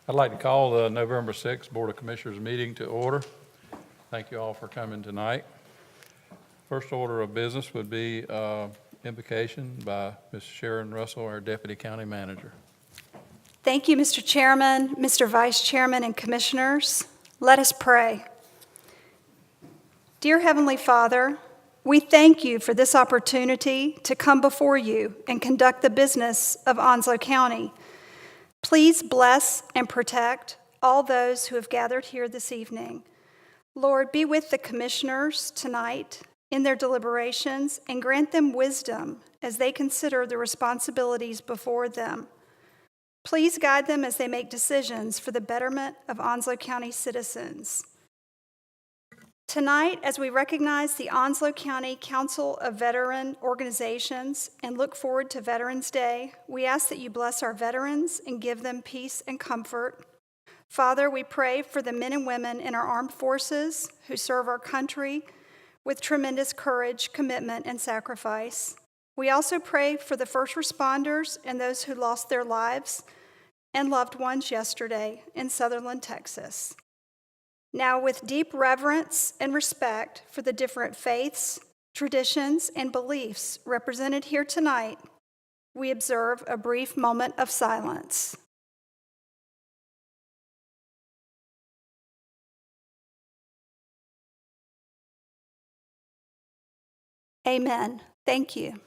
I'd like to call the November 6th Board of Commissioners meeting to order. Thank you all for coming tonight. First order of business would be invocation by Ms. Sharon Russell, our Deputy County Manager. Thank you, Mr. Chairman, Mr. Vice Chairman, and Commissioners. Let us pray. Dear Heavenly Father, we thank you for this opportunity to come before you and conduct the business of Onslow County. Please bless and protect all those who have gathered here this evening. Lord, be with the commissioners tonight in their deliberations and grant them wisdom as they consider the responsibilities before them. Please guide them as they make decisions for the betterment of Onslow County citizens. Tonight, as we recognize the Onslow County Council of Veteran Organizations and look forward to Veterans Day, we ask that you bless our veterans and give them peace and comfort. Father, we pray for the men and women in our armed forces who serve our country with tremendous courage, commitment, and sacrifice. We also pray for the first responders and those who lost their lives and loved ones yesterday in Sutherland, Texas. Now, with deep reverence and respect for the different faiths, traditions, and beliefs represented here tonight, we observe a brief moment of silence. Amen. Thank you.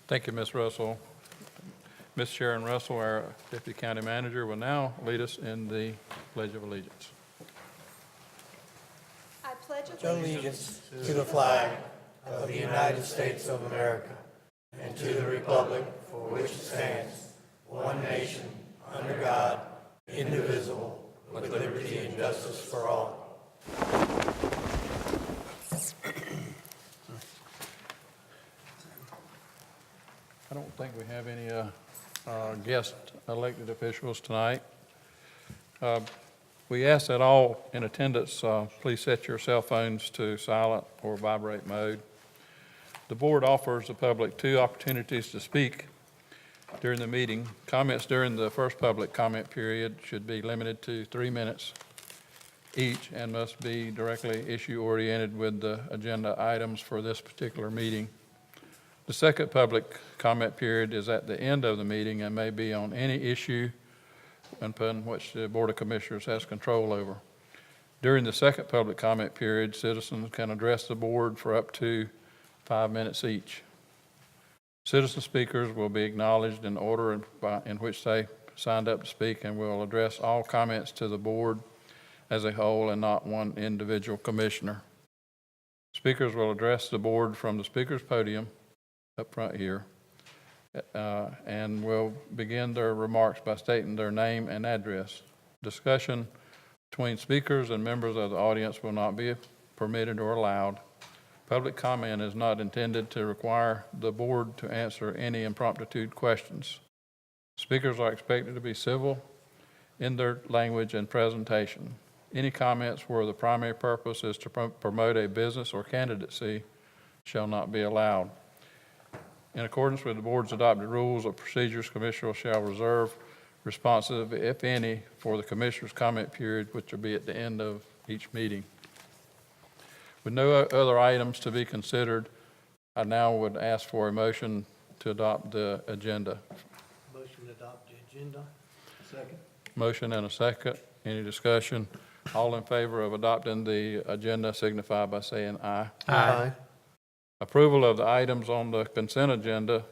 Thank you, Ms. Russell. Ms. Sharon Russell, our Deputy County Manager, will now lead us in the Pledge of Allegiance. I pledge allegiance to the flag of the United States of America and to the republic for which it stands, one nation, under God, indivisible, with liberty and justice for all. I don't think we have any guest elected officials tonight. We ask that all in attendance please set your cell phones to silent or vibrate mode. The board offers the public two opportunities to speak during the meeting. Comments during the first public comment period should be limited to 3 minutes each and must be directly issue-oriented with the agenda items for this particular meeting. The second public comment period is at the end of the meeting and may be on any issue upon which the Board of Commissioners has control over. During the second public comment period, citizens can address the board for up to 5 minutes each. Citizen speakers will be acknowledged in order in which they signed up to speak and will address all comments to the board as a whole and not one individual commissioner. Speakers will address the board from the speaker's podium up front here. And will begin their remarks by stating their name and address. Discussion between speakers and members of the audience will not be permitted or allowed. Public comment is not intended to require the board to answer any impromptu questions. Speakers are expected to be civil in their language and presentation. Any comments where the primary purpose is to promote a business or candidacy shall not be allowed. In accordance with the board's adopted rules of procedures, commissioners shall reserve responsive, if any, for the commissioner's comment period, which will be at the end of each meeting. With no other items to be considered, I now would ask for a motion to adopt the agenda. Motion to adopt the agenda. Second. Motion and a second. Any discussion? All in favor of adopting the agenda signify by saying aye. Aye. Approval of the items on the consent agenda.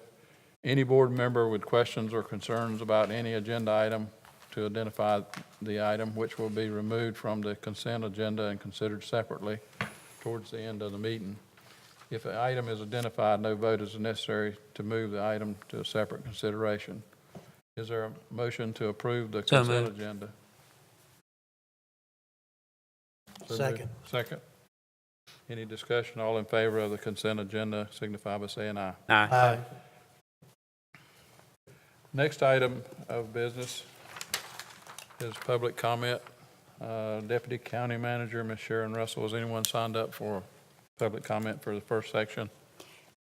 Any board member with questions or concerns about any agenda item to identify the item, which will be removed from the consent agenda and considered separately towards the end of the meeting. If an item is identified, no vote is necessary to move the item to a separate consideration. Is there a motion to approve the consent agenda? Second. Second. Any discussion? All in favor of the consent agenda signify by saying aye. Aye. Next item of business is public comment. Deputy County Manager, Ms. Sharon Russell. Has anyone signed up for public comment for the first section?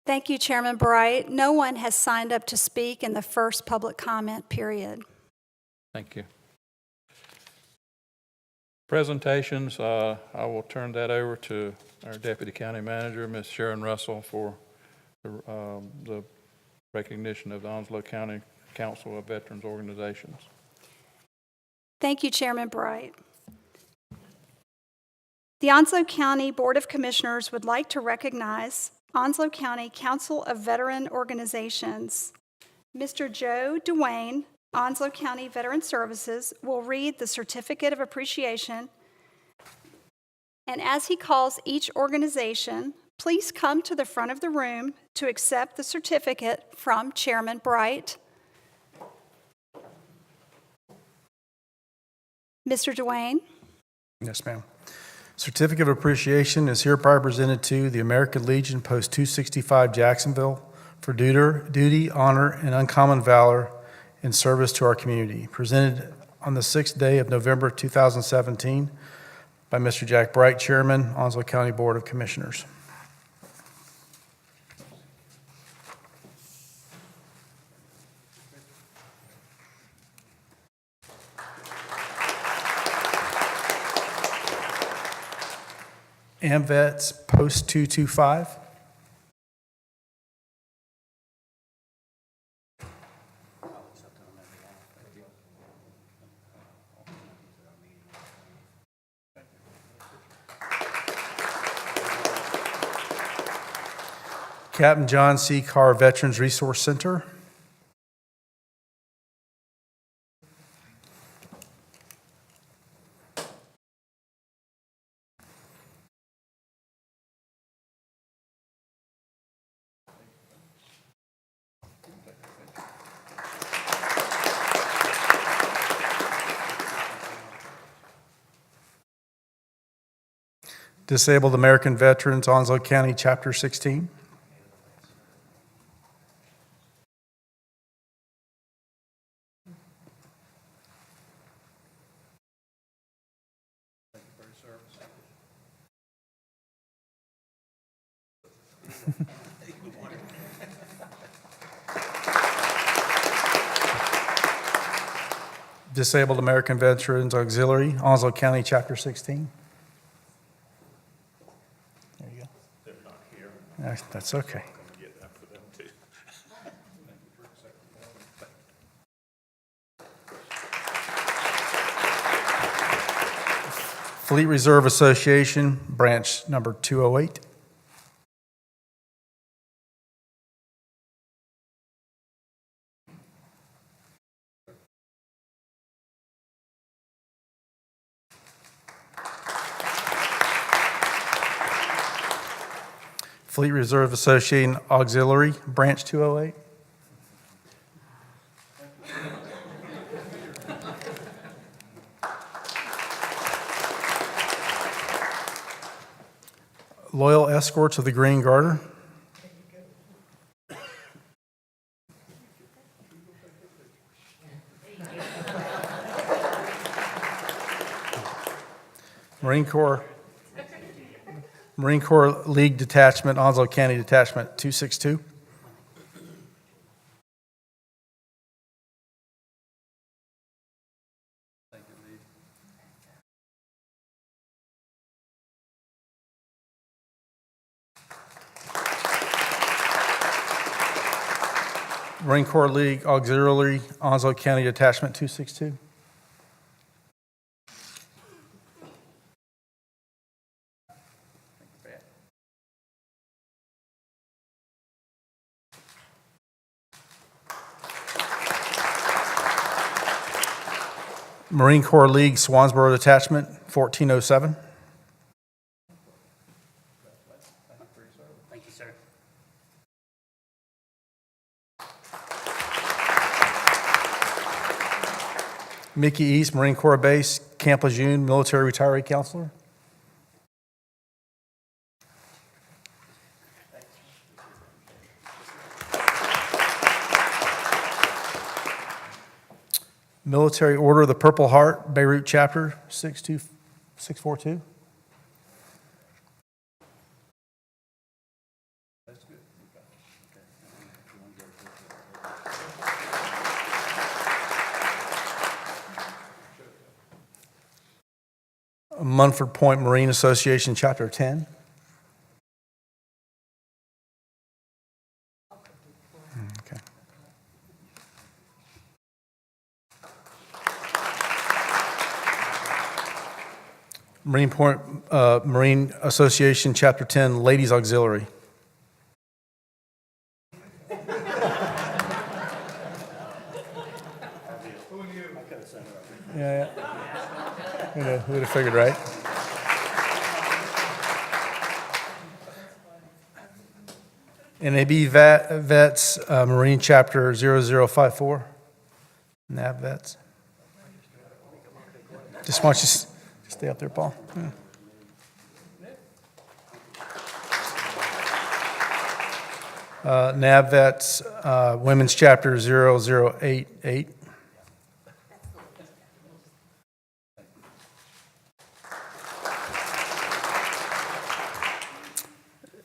Thank you, Chairman Bright. No one has signed up to speak in the first public comment period. Thank you. Presentations, I will turn that over to our Deputy County Manager, Ms. Sharon Russell, for the recognition of the Onslow County Council of Veterans Organizations. Thank you, Chairman Bright. The Onslow County Board of Commissioners would like to recognize Onslow County Council of Veteran Organizations. Mr. Joe Duane, Onslow County Veteran Services, will read the Certificate of Appreciation, and as he calls each organization, please come to the front of the room to accept the certificate from Chairman Bright. Mr. Duane. Yes, ma'am. Certificate of Appreciation is hereby presented to the American Legion Post 265 Jacksonville for duty, honor, and uncommon valor in service to our community. Presented on the 6th day of November 2017 by Mr. Jack Bright, Chairman, Onslow County Board of Commissioners. AMVETS Post 225. Captain John C. Carr Veterans Resource Center. Disabled American Veterans, Onslow County, Chapter 16. Disabled American Veterans Auxiliary, Onslow County, Chapter 16. There you go. They're not here. That's okay. I'm gonna get that for them too. Fleet Reserve Association, branch number 208. Fleet Reserve Association Auxiliary, branch 208. Loyal Escorts of the Green Garter. Marine Corps League Detachment, Onslow County Detachment 262. Marine Corps League Auxiliary, Onslow County Detachment 262. Marine Corps League Swansboro Detachment 1407. Thank you, sir. Mickey East Marine Corps Base, Camp Lejeune Military Retiree Counselor. Military Order of the Purple Heart, Beirut Chapter 642. Munford Point Marine Association, Chapter 10. Okay. Marine Point Marine Association, Chapter 10, Ladies Auxiliary. Yeah. Who would have figured, right? NAB Vets, Marine Chapter 0054. NAB Vets. Just want you to stay up there, Paul. Yeah. NAB Vets, Women's Chapter 0088.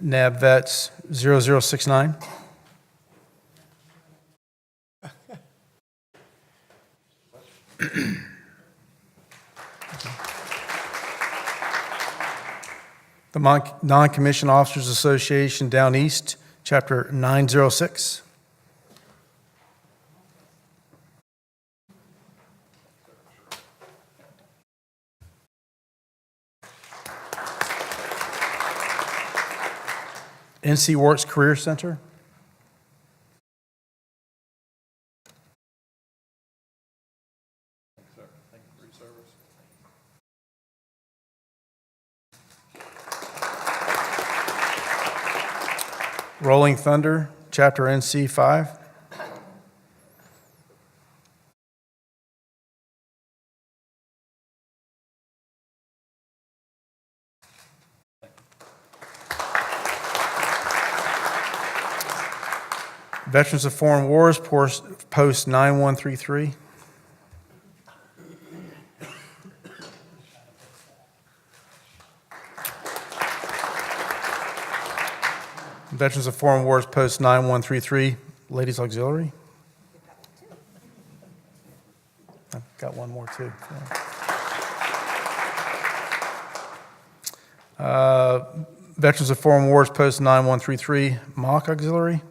NAB Vets 0069. The Non-Commissioned Officers Association Down East, Chapter 906. NC Works Career Center. Rolling Thunder, Chapter NC 5. Veterans of Foreign Wars, Post 9133. Veterans of Foreign Wars, Post 9133, Ladies Auxiliary. I've got one more too. Veterans of Foreign Wars, Post 9133, Mock Auxiliary.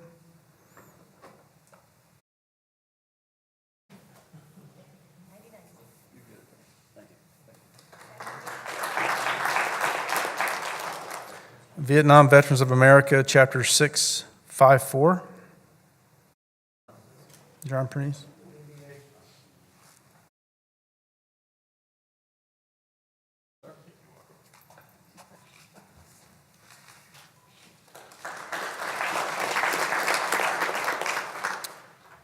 Vietnam Veterans of America, Chapter 654. John Pernice.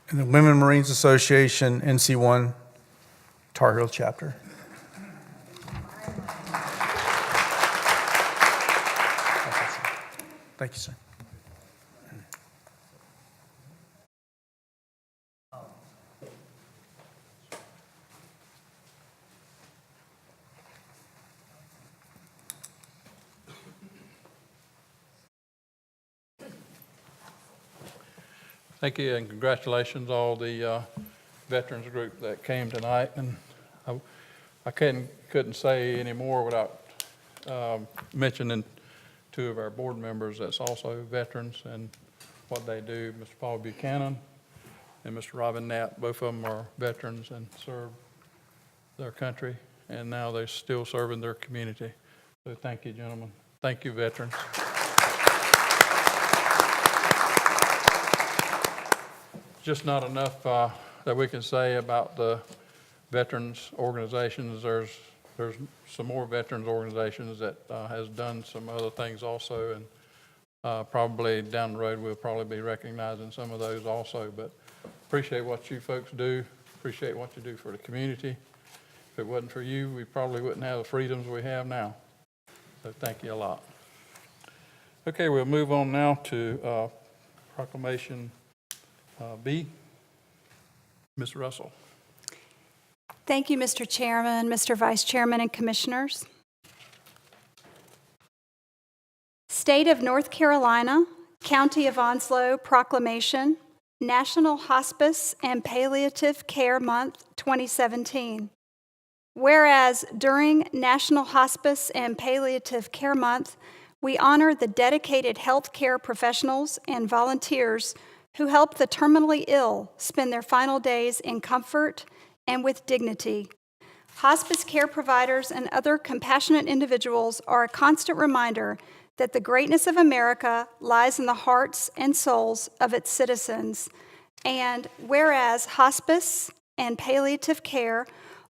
And the Women Marines Association, NC1, Tar Heel Chapter. Thank you, sir. Thank you, and congratulations all the veterans group that came tonight. And I couldn't say any more without mentioning two of our board members that's also veterans and what they do, Mr. Paul Buchanan and Mr. Robin Knapp. Both of them are veterans and serve their country, and now they're still serving their community. So thank you, gentlemen. Thank you, veterans. Just not enough that we can say about the veterans organizations. There's some more veterans organizations that has done some other things also, and probably down the road we'll probably be recognizing some of those also. But appreciate what you folks do. Appreciate what you do for the community. If it wasn't for you, we probably wouldn't have the freedoms we have now. So thank you a lot. Okay, we'll move on now to Proclamation B. Ms. Russell. Thank you, Mr. Chairman, Mr. Vice Chairman, and Commissioners. State of North Carolina, County of Onslow, Proclamation, National Hospice and Palliative Care Month 2017. Whereas during National Hospice and Palliative Care Month, we honor the dedicated healthcare professionals and volunteers who help the terminally ill spend their final days in comfort and with dignity. Hospice care providers and other compassionate individuals are a constant reminder that the greatness of America lies in the hearts and souls of its citizens. And whereas hospice and palliative care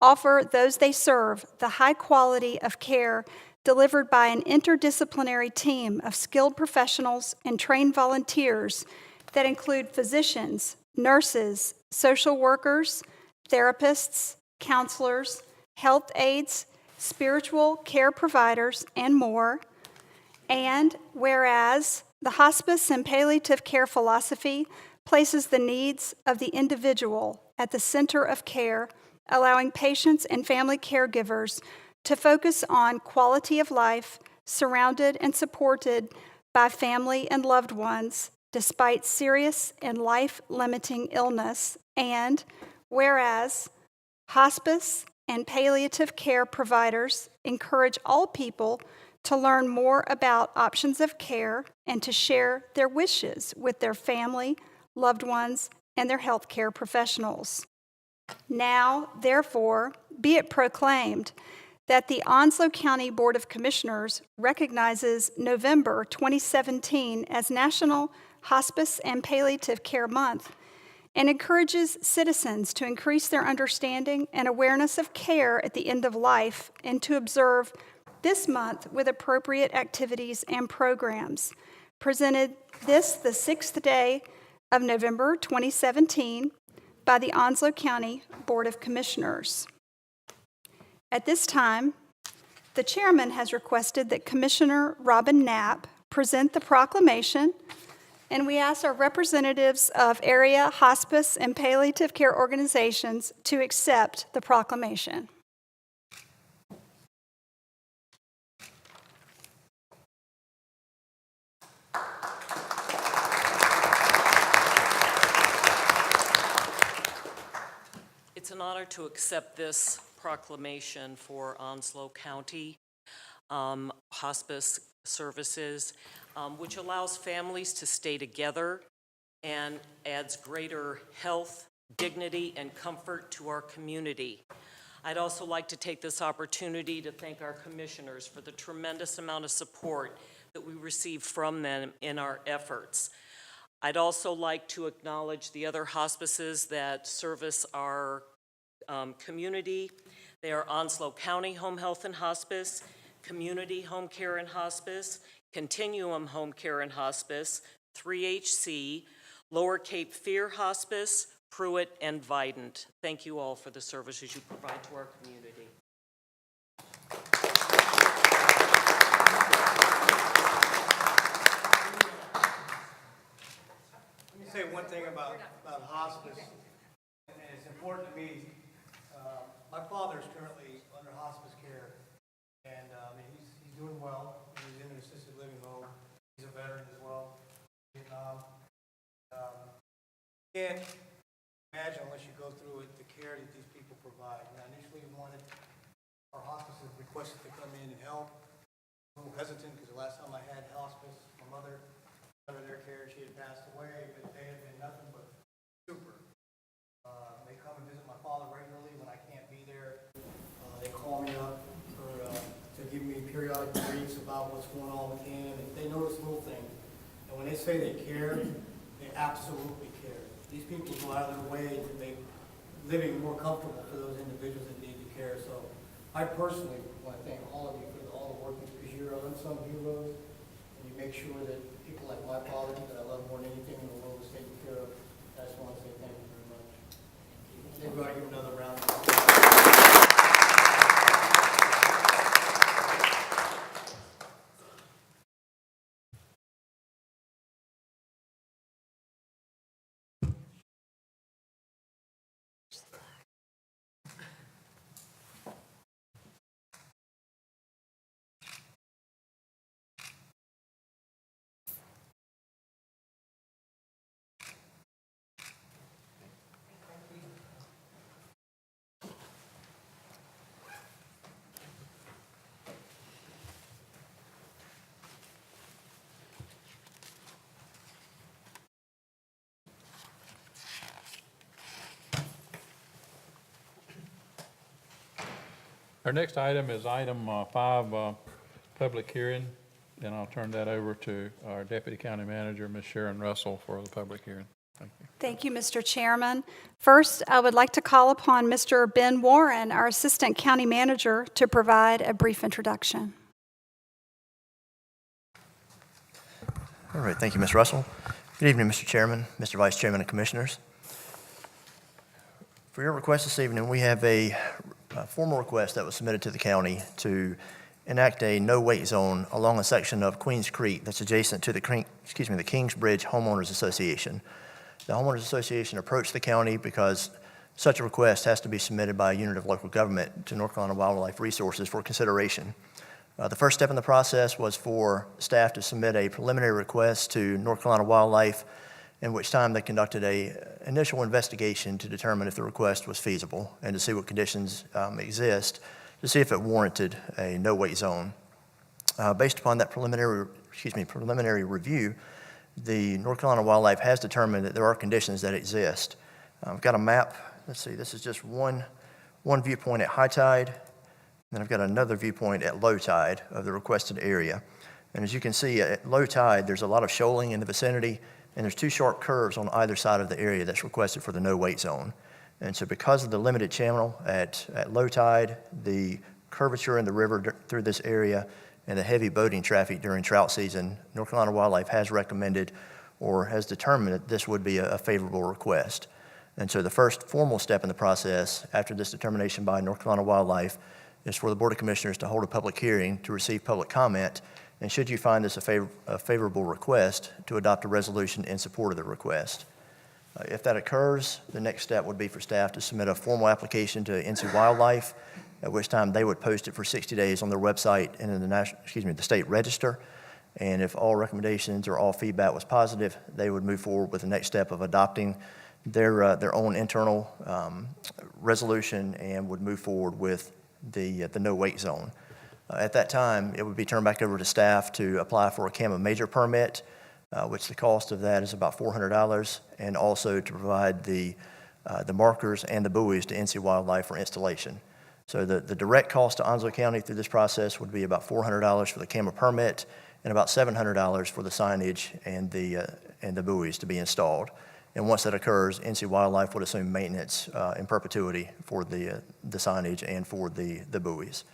offer those they serve the high quality of care delivered by an interdisciplinary team of skilled professionals and trained volunteers that include physicians, nurses, social workers, therapists, counselors, health aides, spiritual care providers, and more. And whereas the hospice and palliative care philosophy places the needs of the individual at the center of care, allowing patients and family caregivers to focus on quality of life, surrounded and supported by family and loved ones, despite serious and life-limiting illness. And whereas hospice and palliative care providers encourage all people to learn more about options of care and to share their wishes with their family, loved ones, and their healthcare professionals. Now, therefore, be it proclaimed that the Onslow County Board of Commissioners recognizes November 2017 as National Hospice and Palliative Care Month and encourages citizens to increase their understanding and awareness of care at the end of life and to observe this month with appropriate activities and programs. Presented the 6th day of November 2017 by the Onslow County Board of Commissioners. At this time, the chairman has requested that Commissioner Robin Knapp present the proclamation, and we ask our representatives of area hospice and palliative care organizations to accept the proclamation. It's an honor to accept this proclamation for Onslow County Hospice Services, which allows families to stay together and adds greater health, dignity, and comfort to our community. I'd also like to take this opportunity to thank our commissioners for the tremendous amount of support that we receive from them in our efforts. I'd also like to acknowledge the other hospices that service our community. They are Onslow County Home Health and Hospice, Community Home Care and Hospice, Continuum Home Care and Hospice, 3HC, Lower Cape Fear Hospice, Pruitt, and Vidant. Thank you all for the services you provide to our community. Let me say one thing about hospice, and it's important to me. My father is currently under hospice care, and he's doing well. He's in an assisted living home. He's a veteran as well, Vietnam. Can't imagine unless you go through it the care that these people provide. And I initially wanted our hospices requested to come in and help. A little hesitant because the last time I had hospice, my mother under their care, she had passed away, but they had been nothing but super. They come and visit my father regularly when I can't be there. They call me up to give me periodic briefs about what's going on with him, and they notice little things. And when they say they care, they absolutely care. These people go out of their way to make living more comfortable for those individuals that need the care. So I personally want to thank all of you for all the work because you're unsung heroes, and you make sure that people like my father, that I love more than anything in the world, is taken care of. I just want to say thank you very much. Everybody give another round of applause. Our next item is item 5, public hearing, and I'll turn that over to our Deputy County Manager, Ms. Sharon Russell, for the public hearing. Thank you. Thank you, Mr. Chairman. First, I would like to call upon Mr. Ben Warren, our Assistant County Manager, to provide a brief introduction. All right, thank you, Ms. Russell. Good evening, Mr. Chairman, Mr. Vice Chairman, and Commissioners. For your request this evening, we have a formal request that was submitted to the county to enact a no-wait zone along a section of Queens Creek that's adjacent to the Kingsbridge Homeowners Association. The Homeowners Association approached the county because such a request has to be submitted by a unit of local government to North Carolina Wildlife Resources for consideration. The first step in the process was for staff to submit a preliminary request to North Carolina Wildlife, in which time they conducted an initial investigation to determine if the request was feasible and to see what conditions exist to see if it warranted a no-wait zone. Based upon that preliminary review, the North Carolina Wildlife has determined that there are conditions that exist. I've got a map. Let's see, this is just one viewpoint at high tide, and I've got another viewpoint at low tide of the requested area. And as you can see, at low tide, there's a lot of shoaling in the vicinity, and there's 2 sharp curves on either side of the area that's requested for the no-wait zone. And so because of the limited channel at low tide, the curvature in the river through this area, and the heavy boating traffic during trout season, North Carolina Wildlife has recommended or has determined that this would be a favorable request. And so the first formal step in the process after this determination by North Carolina Wildlife is for the Board of Commissioners to hold a public hearing to receive public comment, and should you find this a favorable request, to adopt a resolution in support of the request. If that occurs, the next step would be for staff to submit a formal application to NC Wildlife, at which time they would post it for 60 days on their website and in the state register. And if all recommendations or all feedback was positive, they would move forward with the next step of adopting their own internal resolution and would move forward with the no-wait zone. At that time, it would be turned back over to staff to apply for a CAMA major permit, which the cost of that is about $400, and also to provide the markers and the buoys to NC Wildlife for installation. So the direct cost to Onslow County through this process would be about $400 for the CAMA permit and about $700 for the signage and the buoys to be installed. And once that occurs, NC Wildlife would assume maintenance in perpetuity for the signage and for the buoys.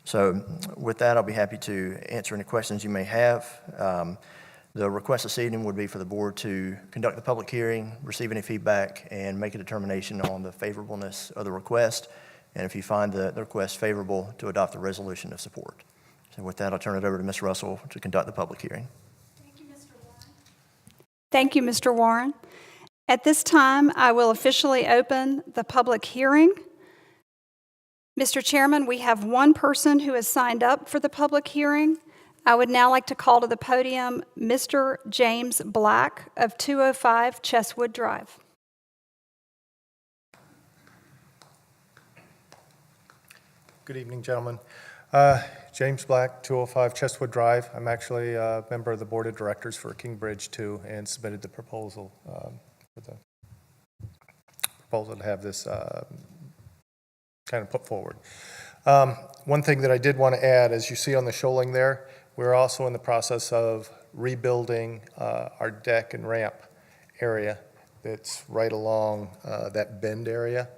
So with that, I'll be happy to answer any questions you may have. The request this evening would be for the board to conduct the public hearing, receive any feedback, and make a determination on the favorableness of the request. And if you find the request favorable, to adopt the resolution of support. So with that, I'll turn it over to Ms. Russell to conduct the public hearing. Thank you, Mr. Warren. Thank you, Mr. Warren. At this time, I will officially open the public hearing. Mr. Chairman, we have one person who has signed up for the public hearing. I would now like to call to the podium Mr. James Black of 205 Chestwood Drive. Good evening, gentlemen. James Black, 205 Chestwood Drive. I'm actually a member of the Board of Directors for Kingbridge 2 and submitted the proposal to have this kind of put forward. One thing that I did want to add, as you see on the shoaling there, we're also in the process of rebuilding our deck and ramp area that's right along that bend area.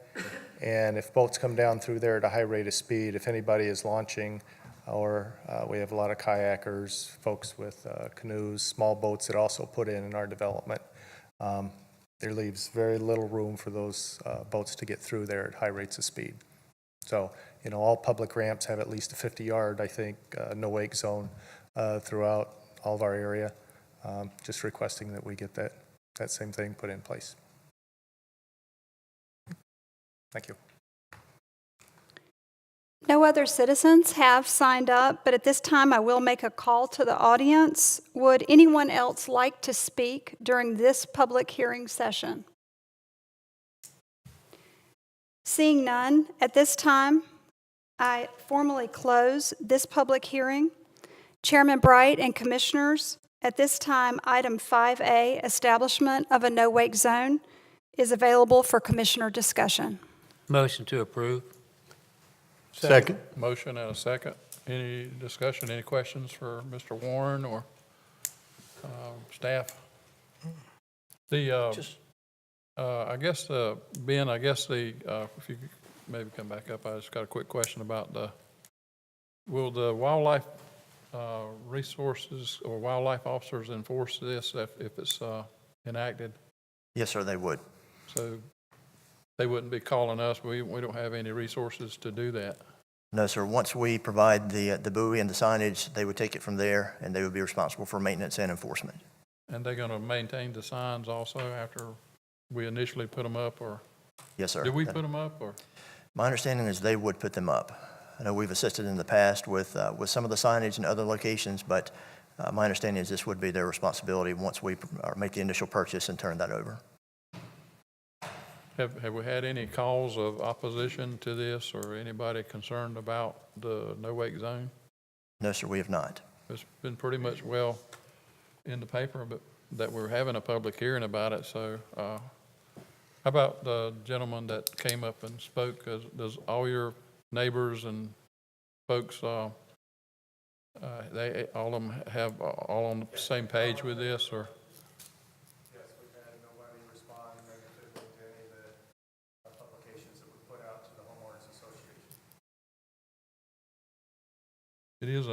And if boats come down through there at a high rate of speed, if anybody is launching, or we have a lot of kayakers, folks with canoes, small boats that also put in our development, there leaves very little room for those boats to get through there at high rates of speed. So, all public ramps have at least a 50-yard, I think, no-wake zone throughout all of our area. Just requesting that we get that same thing put in place. Thank you. No other citizens have signed up, but at this time I will make a call to the audience. Would anyone else like to speak during this public hearing session? Seeing none, at this time I formally close this public hearing. Chairman Bright and Commissioners, at this time item 5A, establishment of a no-wake zone, is available for Commissioner discussion. Motion to approve. Second. Motion and a second. Any discussion, any questions for Mr. Warren or staff? I guess, Ben, if you could maybe come back up, I just got a quick question about will the wildlife resources or wildlife officers enforce this if it's enacted? Yes, sir, they would. So they wouldn't be calling us. We don't have any resources to do that. No, sir. Once we provide the buoy and the signage, they would take it from there, and they would be responsible for maintenance and enforcement. And they're going to maintain the signs also after we initially put them up, or Yes, sir. did we put them up, or? My understanding is they would put them up. I know we've assisted in the past with some of the signage in other locations, but my understanding is this would be their responsibility once we make the initial purchase and turn that over. Have we had any calls of opposition to this or anybody concerned about the no-wake zone? No, sir, we have not. It's been pretty much well in the paper, but that we're having a public hearing about it. So how about the gentleman that came up and spoke? Does all your neighbors and folks, they all of them have all on the same page with this, or? Yes, we've had nobody respond negatively to any of the publications that we put out to the homeowners association. It is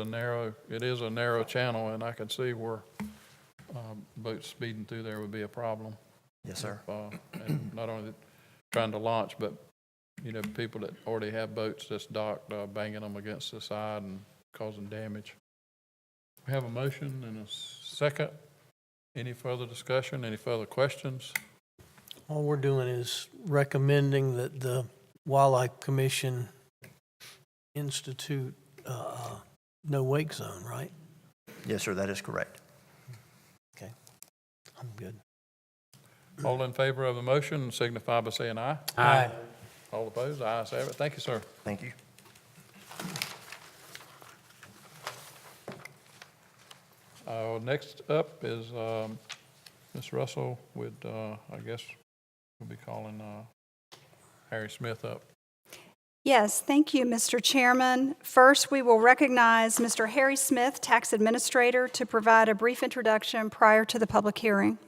a narrow channel, and I can see where boats speeding through there would be a problem. Yes, sir. And not only trying to launch, but, people that already have boats that's docked, banging them against the side and causing damage. We have a motion and a second. Any further discussion? Any further questions? All we're doing is recommending that the Wildlife Commission institute no wake zone, right? Yes, sir, that is correct. Okay, I'm good. All in favor of the motion signify by saying aye. Aye. All opposed? Ayes have it. Thank you, sir. Thank you. Next up is Ms. Russell with, I guess we'll be calling Harry Smith up. Yes, thank you, Mr. Chairman. First, we will recognize Mr. Harry Smith, Tax Administrator, to provide a brief introduction prior to the public hearing.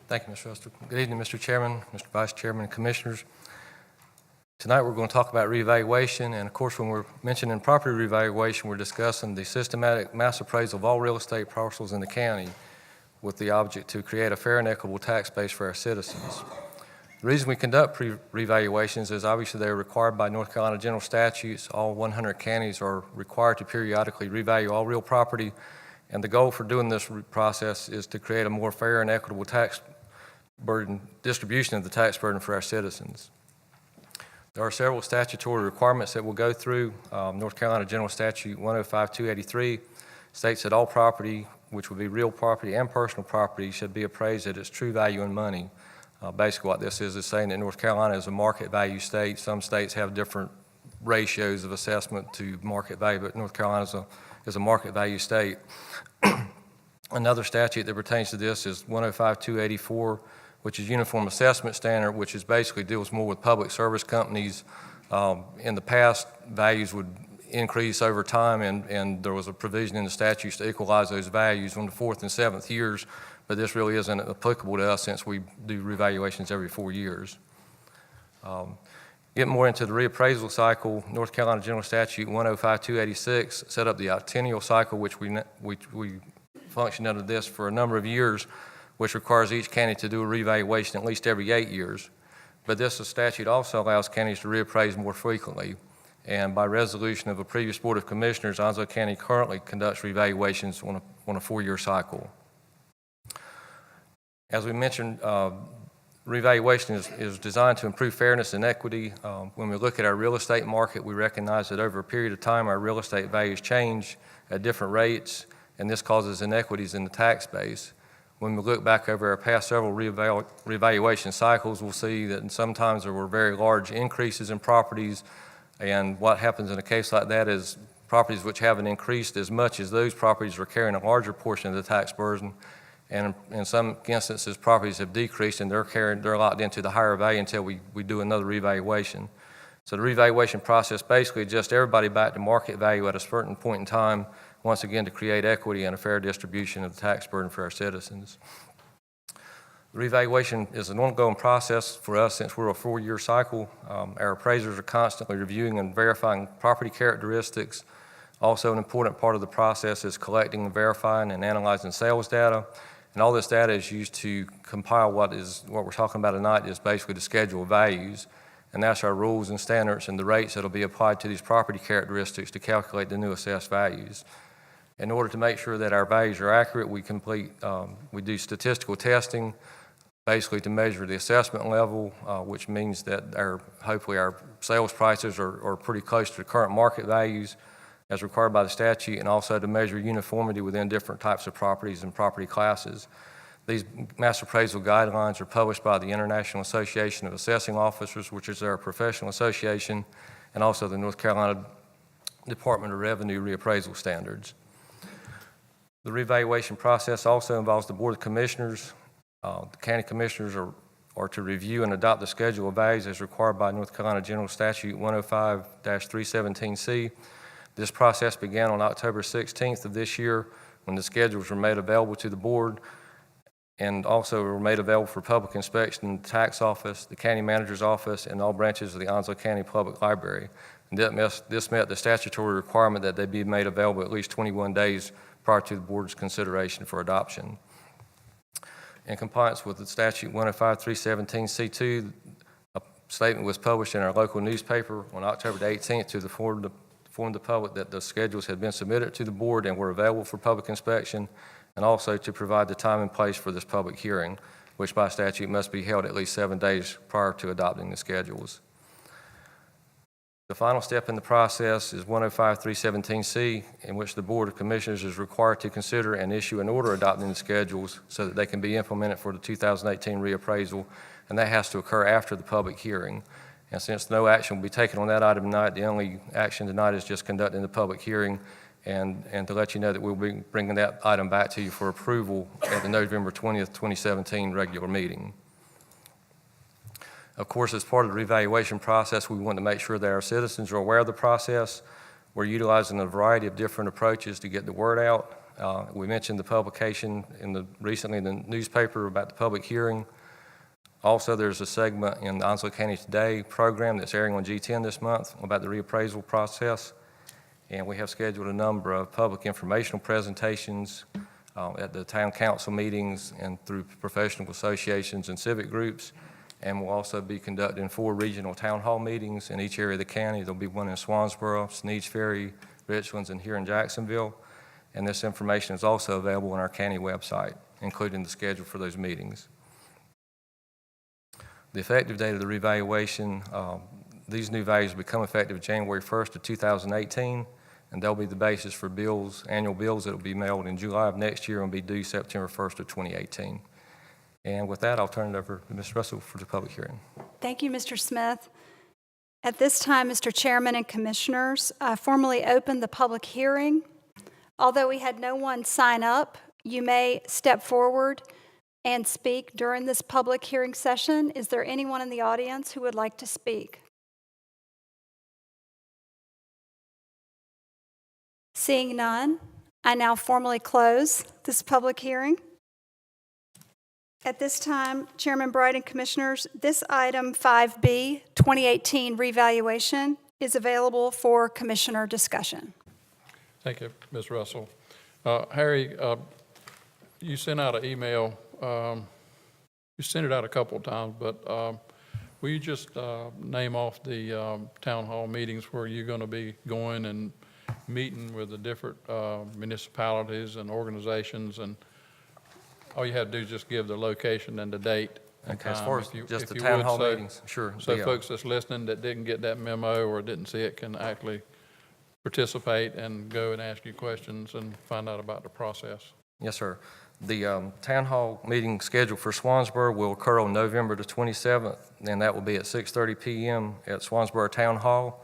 Thank you, Ms. Russell. Good evening, Mr. Chairman, Mr. Vice Chairman, and Commissioners. Tonight we're going to talk about reevaluation, and of course when we're mentioning property reevaluation, we're discussing the systematic mass appraisal of all real estate parcels in the county with the object to create a fair and equitable tax base for our citizens. The reason we conduct reevaluations is obviously they're required by North Carolina general statutes. All 100 counties are required to periodically revalue all real property, and the goal for doing this process is to create a more fair and equitable tax burden, distribution of the tax burden for our citizens. There are several statutory requirements that we'll go through. North Carolina General Statute 105-283 states that all property, which would be real property and personal property, should be appraised at its true value in money. Basically what this is saying that North Carolina is a market value state. Some states have different ratios of assessment to market value, but North Carolina is a market value state. Another statute that pertains to this is 105-284, which is Uniform Assessment Standard, which is basically deals more with public service companies. In the past, values would increase over time, and there was a provision in the statutes to equalize those values on the 4th and 7th years, but this really isn't applicable to us since we do revaluations every 4 years. Getting more into the reappraisal cycle, North Carolina General Statute 105-286 set up the octennial cycle, which we functioned under this for a number of years, which requires each county to do a revaluation at least every 8 years. But this statute also allows counties to reappraise more frequently. And by resolution of a previous Board of Commissioners, Onslow County currently conducts revaluations on a 4-year cycle. As we mentioned, revaluation is designed to improve fairness and equity. When we look at our real estate market, we recognize that over a period of time, our real estate values change at different rates, and this causes inequities in the tax base. When we look back over our past several revaluation cycles, we'll see that sometimes there were very large increases in properties, and what happens in a case like that is properties which haven't increased as much as those properties are carrying a larger portion of the tax burden, And in some instances, properties have decreased and they're locked into the higher value until we do another revaluation. So the revaluation process basically adjusts everybody back to market value at a certain point in time, once again to create equity and a fair distribution of the tax burden for our citizens. The revaluation is an ongoing process for us since we're a 4-year cycle. Our appraisers are constantly reviewing and verifying property characteristics. Also, an important part of the process is collecting and verifying and analyzing sales data. And all this data is used to compile what we're talking about tonight is basically the schedule of values. And that's our rules and standards and the rates that will be applied to these property characteristics to calculate the new assessed values. In order to make sure that our values are accurate, we do statistical testing, basically to measure the assessment level, which means that hopefully our sales prices are pretty close to the current market values as required by the statute, and also to measure uniformity within different types of properties and property classes. These master appraisal guidelines are published by the International Association of Assessing Officers, which is our professional association, and also the North Carolina Department of Revenue reappraisal standards. The revaluation process also involves the Board of Commissioners. The county commissioners are to review and adopt the schedule of values as required by North Carolina General Statute 105-317C. This process began on October 16th of this year when the schedules were made available to the board and also were made available for public inspection in the tax office, the county manager's office, and all branches of the Onslow County Public Library. And this met the statutory requirement that they be made available at least 21 days prior to the board's consideration for adoption. In compliance with the statute 105-317C2, a statement was published in our local newspaper on October 18th to inform the public that the schedules had been submitted to the board and were available for public inspection, and also to provide the time and place for this public hearing, which by statute must be held at least 7 days prior to adopting the schedules. The final step in the process is 105-317C, in which the Board of Commissioners is required to consider and issue an order adopting the schedules so that they can be implemented for the 2018 reappraisal, and that has to occur after the public hearing. And since no action will be taken on that item tonight, the only action tonight is just conducting the public hearing and to let you know that we'll be bringing that item back to you for approval at the November 20th, 2017 regular meeting. Of course, as part of the revaluation process, we want to make sure that our citizens are aware of the process. We're utilizing a variety of different approaches to get the word out. We mentioned the publication recently in the newspaper about the public hearing. Also, there's a segment in the Onslow County Today program that's airing on G10 this month about the reappraisal process. And we have scheduled a number of public informational presentations at the town council meetings and through professional associations and civic groups. And we'll also be conducting 4 regional town hall meetings in each area of the county. There'll be one in Swansboro, Sneads Ferry, Richlands, and here in Jacksonville. And this information is also available on our county website, including the schedule for those meetings. The effective date of the revaluation, these new values become effective January 1st of 2018, and they'll be the basis for bills, annual bills that will be mailed in July of next year and be due September 1st of 2018. And with that, I'll turn it over to Ms. Russell for the public hearing. Thank you, Mr. Smith. At this time, Mr. Chairman and Commissioners, I formally open the public hearing. Although we had no one sign up, you may step forward and speak during this public hearing session. Is there anyone in the audience who would like to speak? Seeing none, I now formally close this public hearing. At this time, Chairman Bright and Commissioners, this item 5B, 2018 revaluation, is available for Commissioner discussion. Thank you, Ms. Russell. Harry, you sent out an email. You sent it out a couple of times, but will you just name off the town hall meetings where you're going to be going and meeting with the different municipalities and organizations, and all you have to do is just give the location and the date and Okay, as time, far as if you- just if the you town would, hall so- meetings, sure. So yeah. folks that's listening that didn't get that memo or didn't see it can actually participate and go and ask you questions and find out about the process. Yes, sir. The town hall meeting scheduled for Swansboro will occur on November the 27th, and that will be at 6:30 p.m. at Swansboro Town Hall.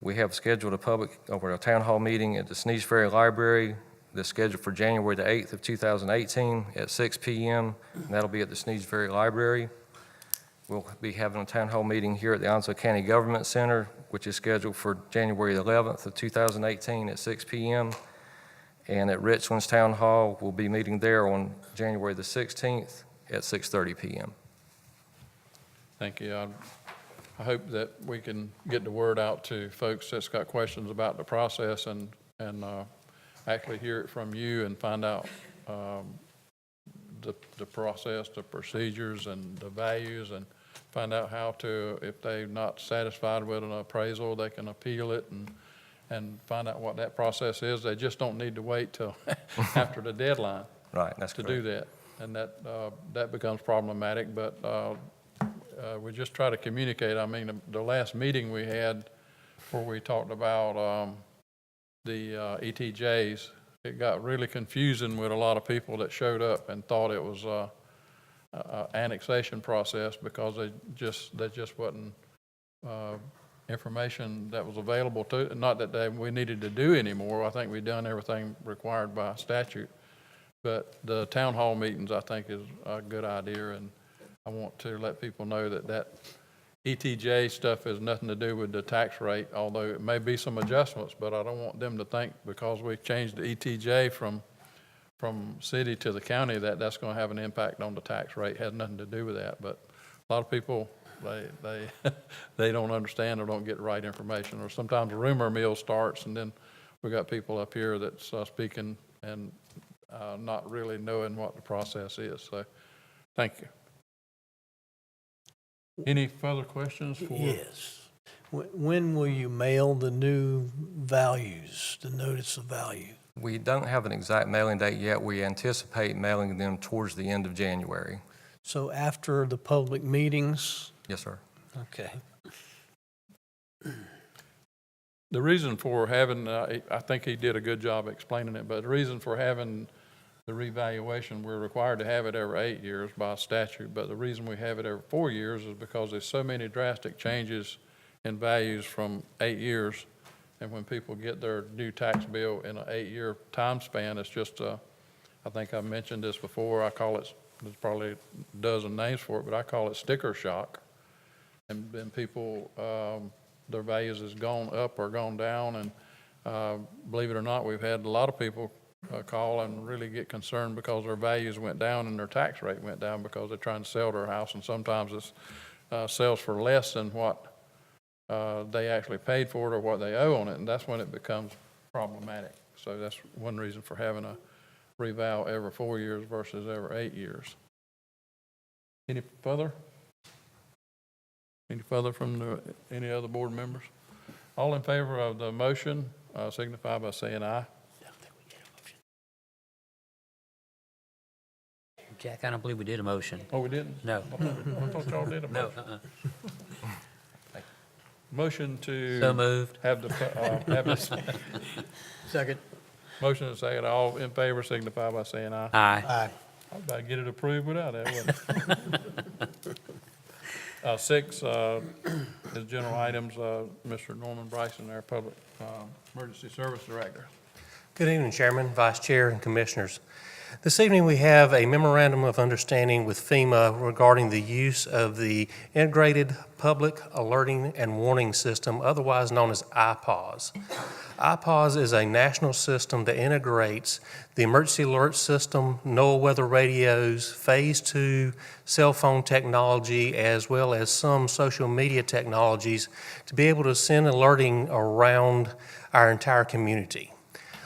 We have scheduled a town hall meeting at the Sneads Ferry Library that's scheduled for January the 8th of 2018 at 6 p.m., and that'll be at the Sneedsbury Library. We'll be having a town hall meeting here at the Onslow County Government Center, which is scheduled for January the 11th of 2018 at 6 p.m. And at Richland's Town Hall, we'll be meeting there on January the 16th at 6:30 p.m. Thank you. I hope that we can get the word out to folks that's got questions about the process and actually hear it from you and find out the process, the procedures, and the values, and find out how to, if they're not satisfied with an appraisal, they can appeal it and find out what that process is. They just don't need to wait till after the deadline. Right, that's to correct. do that, and that becomes problematic. But we just try to communicate. I mean, the last meeting we had where we talked about the ETJs, it got really confusing with a lot of people that showed up and thought it was a annexation process because they just wasn't information that was available to. Not that we needed to do anymore. I think we've done everything required by statute. But the town hall meetings, I think, is a good idea, and I want to let people know that ETJ stuff has nothing to do with the tax rate, although it may be some adjustments, but I don't want them to think because we changed the ETJ from city to the county that that's going to have an impact on the tax rate. It has nothing to do with that. But a lot of people, they don't understand or don't get the right information, or sometimes a rumor mill starts, and then we got people up here that's speaking and not really knowing what the process is. So, thank you. Any further questions for? Yes. When will you mail the new values, the notice of value? We don't have an exact mailing date yet. We anticipate mailing them towards the end of January. So after the public meetings? Yes, sir. Okay. The reason for having, I think he did a good job explaining it, but the reason for having the revaluation, we're required to have it every 8 years by statute, but the reason we have it every 4 years is because there's so many drastic changes in values from 8 years, and when people get their new tax bill in an 8-year time span, it's just, I think I mentioned this before, I call it, there's probably a dozen names for it, but I call it sticker shock, and then people, their values has gone up or gone down, and believe it or not, we've had a lot of people call and really get concerned because their values went down and their tax rate went down because they're trying to sell their house, and sometimes it sells for less than what they actually paid for it or what they owe on it, and that's when it becomes problematic. So that's one reason for having a reval every 4 years versus every 8 years. Any further? Any further from any other board members? All in favor of the motion signify by saying aye. Jack, I don't believe we did a motion. Oh, we didn't? No. I thought y'all did a No, motion. Motion to. So moved. Have the, have this, Second. motion to say it. All in favor signify by saying aye. Aye. Aye. I was about to get it approved without that, wasn't it? 6 is general items. Mr. Norman Bryson, our Public Emergency Service Director. Good evening, Chairman, Vice Chair, and Commissioners. This evening we have a memorandum of understanding with FEMA regarding the use of the Integrated Public Alerting and Warning System, otherwise known as IPAWS. IPAWS is a national system that integrates the emergency alert system, NOAA weather radios, Phase 2 cell phone technology, as well as some social media technologies to be able to send alerting around our entire community.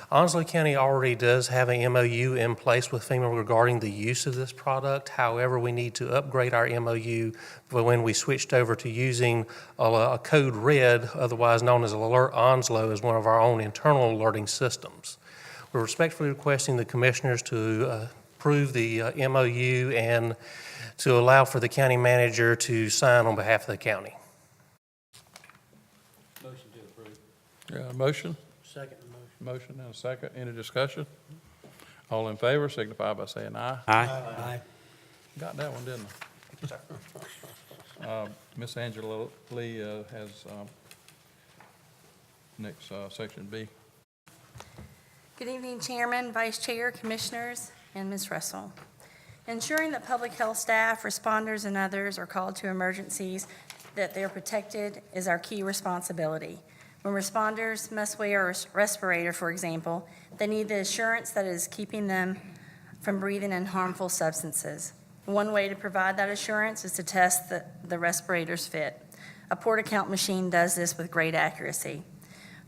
Onslow County already does have an MOU in place with FEMA regarding the use of this product. However, we need to upgrade our MOU for when we switched over to using a code red, otherwise known as Alert Onslow, as one of our own internal alerting systems. We're respectfully requesting the commissioners to approve the MOU and to allow for the county manager to sign on behalf of the county. Motion to approve. Yeah, motion? Second motion. Motion and a second. Any discussion? All in favor signify by saying aye. Aye. Aye. Got that one, didn't I? Miss Angela Lee has next section B. Good evening, Chairman, Vice Chair, Commissioners, and Ms. Russell. Ensuring that public health staff, responders, and others are called to emergencies, that they're protected, is our key responsibility. When responders must wear a respirator, for example, they need the assurance that it is keeping them from breathing in harmful substances. One way to provide that assurance is to test the respirators fit. A PortaCount machine does this with great accuracy.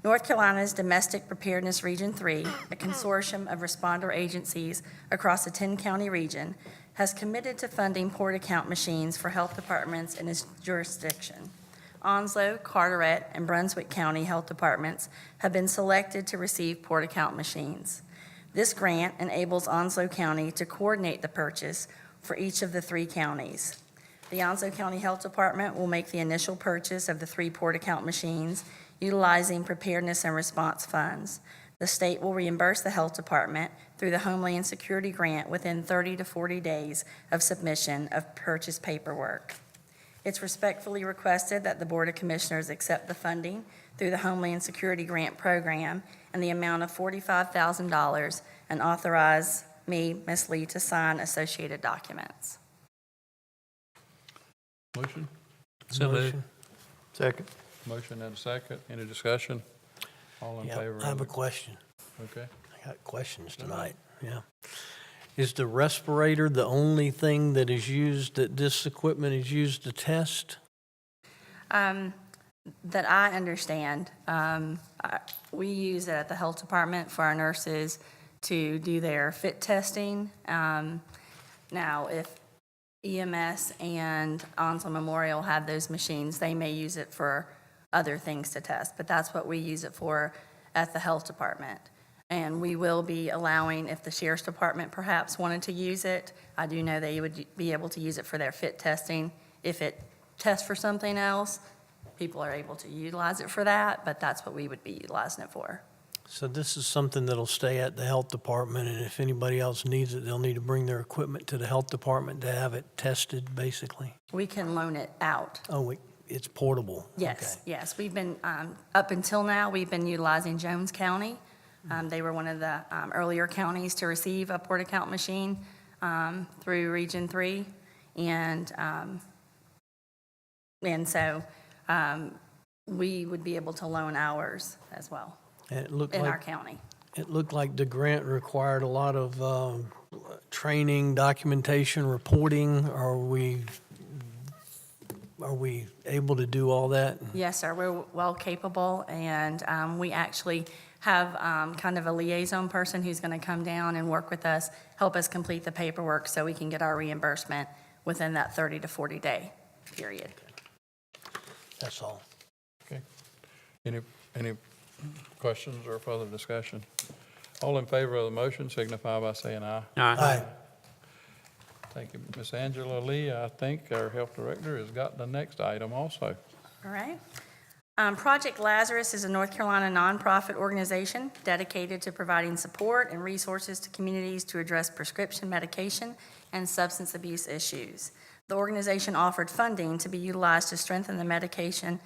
North Carolina's Domestic Preparedness Region 3, a consortium of responder agencies across a 10-county region, has committed to funding PortaCount machines for health departments in its jurisdiction. Onslow, Carteret, and Brunswick County health departments have been selected to receive PortaCount machines. This grant enables Onslow County to coordinate the purchase for each of the 3 counties. The Onslow County Health Department will make the initial purchase of the 3 PortaCount machines utilizing preparedness and response funds. The state will reimburse the health department through the Homeland Security grant within 30 to 40 days of submission of purchase paperwork. It's respectfully requested that the Board of Commissioners accept the funding through the Homeland Security grant program in the amount of $45,000 and authorize me, Ms. Lee, to sign associated documents. Motion? So moved. Second. Motion and a second. Any discussion? All in Yeah, favor? I have of a it? question. Okay. I got questions tonight, yeah. Is the respirator the only thing that is used, that this equipment is used to test? That I understand, we use it at the health department for our nurses to do their fit testing. Now, if EMS and Onslow Memorial have those machines, they may use it for other things to test, but that's what we use it for at the health department. And we will be allowing, if the sheriff's department perhaps wanted to use it, I do know they would be able to use it for their fit testing. If it tests for something else, people are able to utilize it for that, but that's what we would be utilizing it for. So this is something that'll stay at the health department, and if anybody else needs it, they'll need to bring their equipment to the health department to have it tested, basically? We can loan it out. Oh, it's portable? Yes, Okay. yes. We've been, up until now, we've been utilizing Jones County. They were one of the earlier counties to receive a PortaCount machine through Region 3. And so we would be able to loan ours as well And it looked in our like, county. it looked like the grant required a lot of training, documentation, reporting. Are we able to do all that? Yes, sir. We're well capable, and we actually have kind of a liaison person who's going to come down and work with us, help us complete the paperwork so we can get our reimbursement within that 30 to 40 day period. That's all. Okay. Any questions or further discussion? All in favor of the motion signify by saying aye. Aye. Thank you. Ms. Angela Lee, I think our health director has got the next item also. All right. Project Lazarus is a North Carolina nonprofit organization dedicated to providing support and resources to communities to address prescription medication and substance abuse issues. The organization offered funding to be utilized to strengthen the medication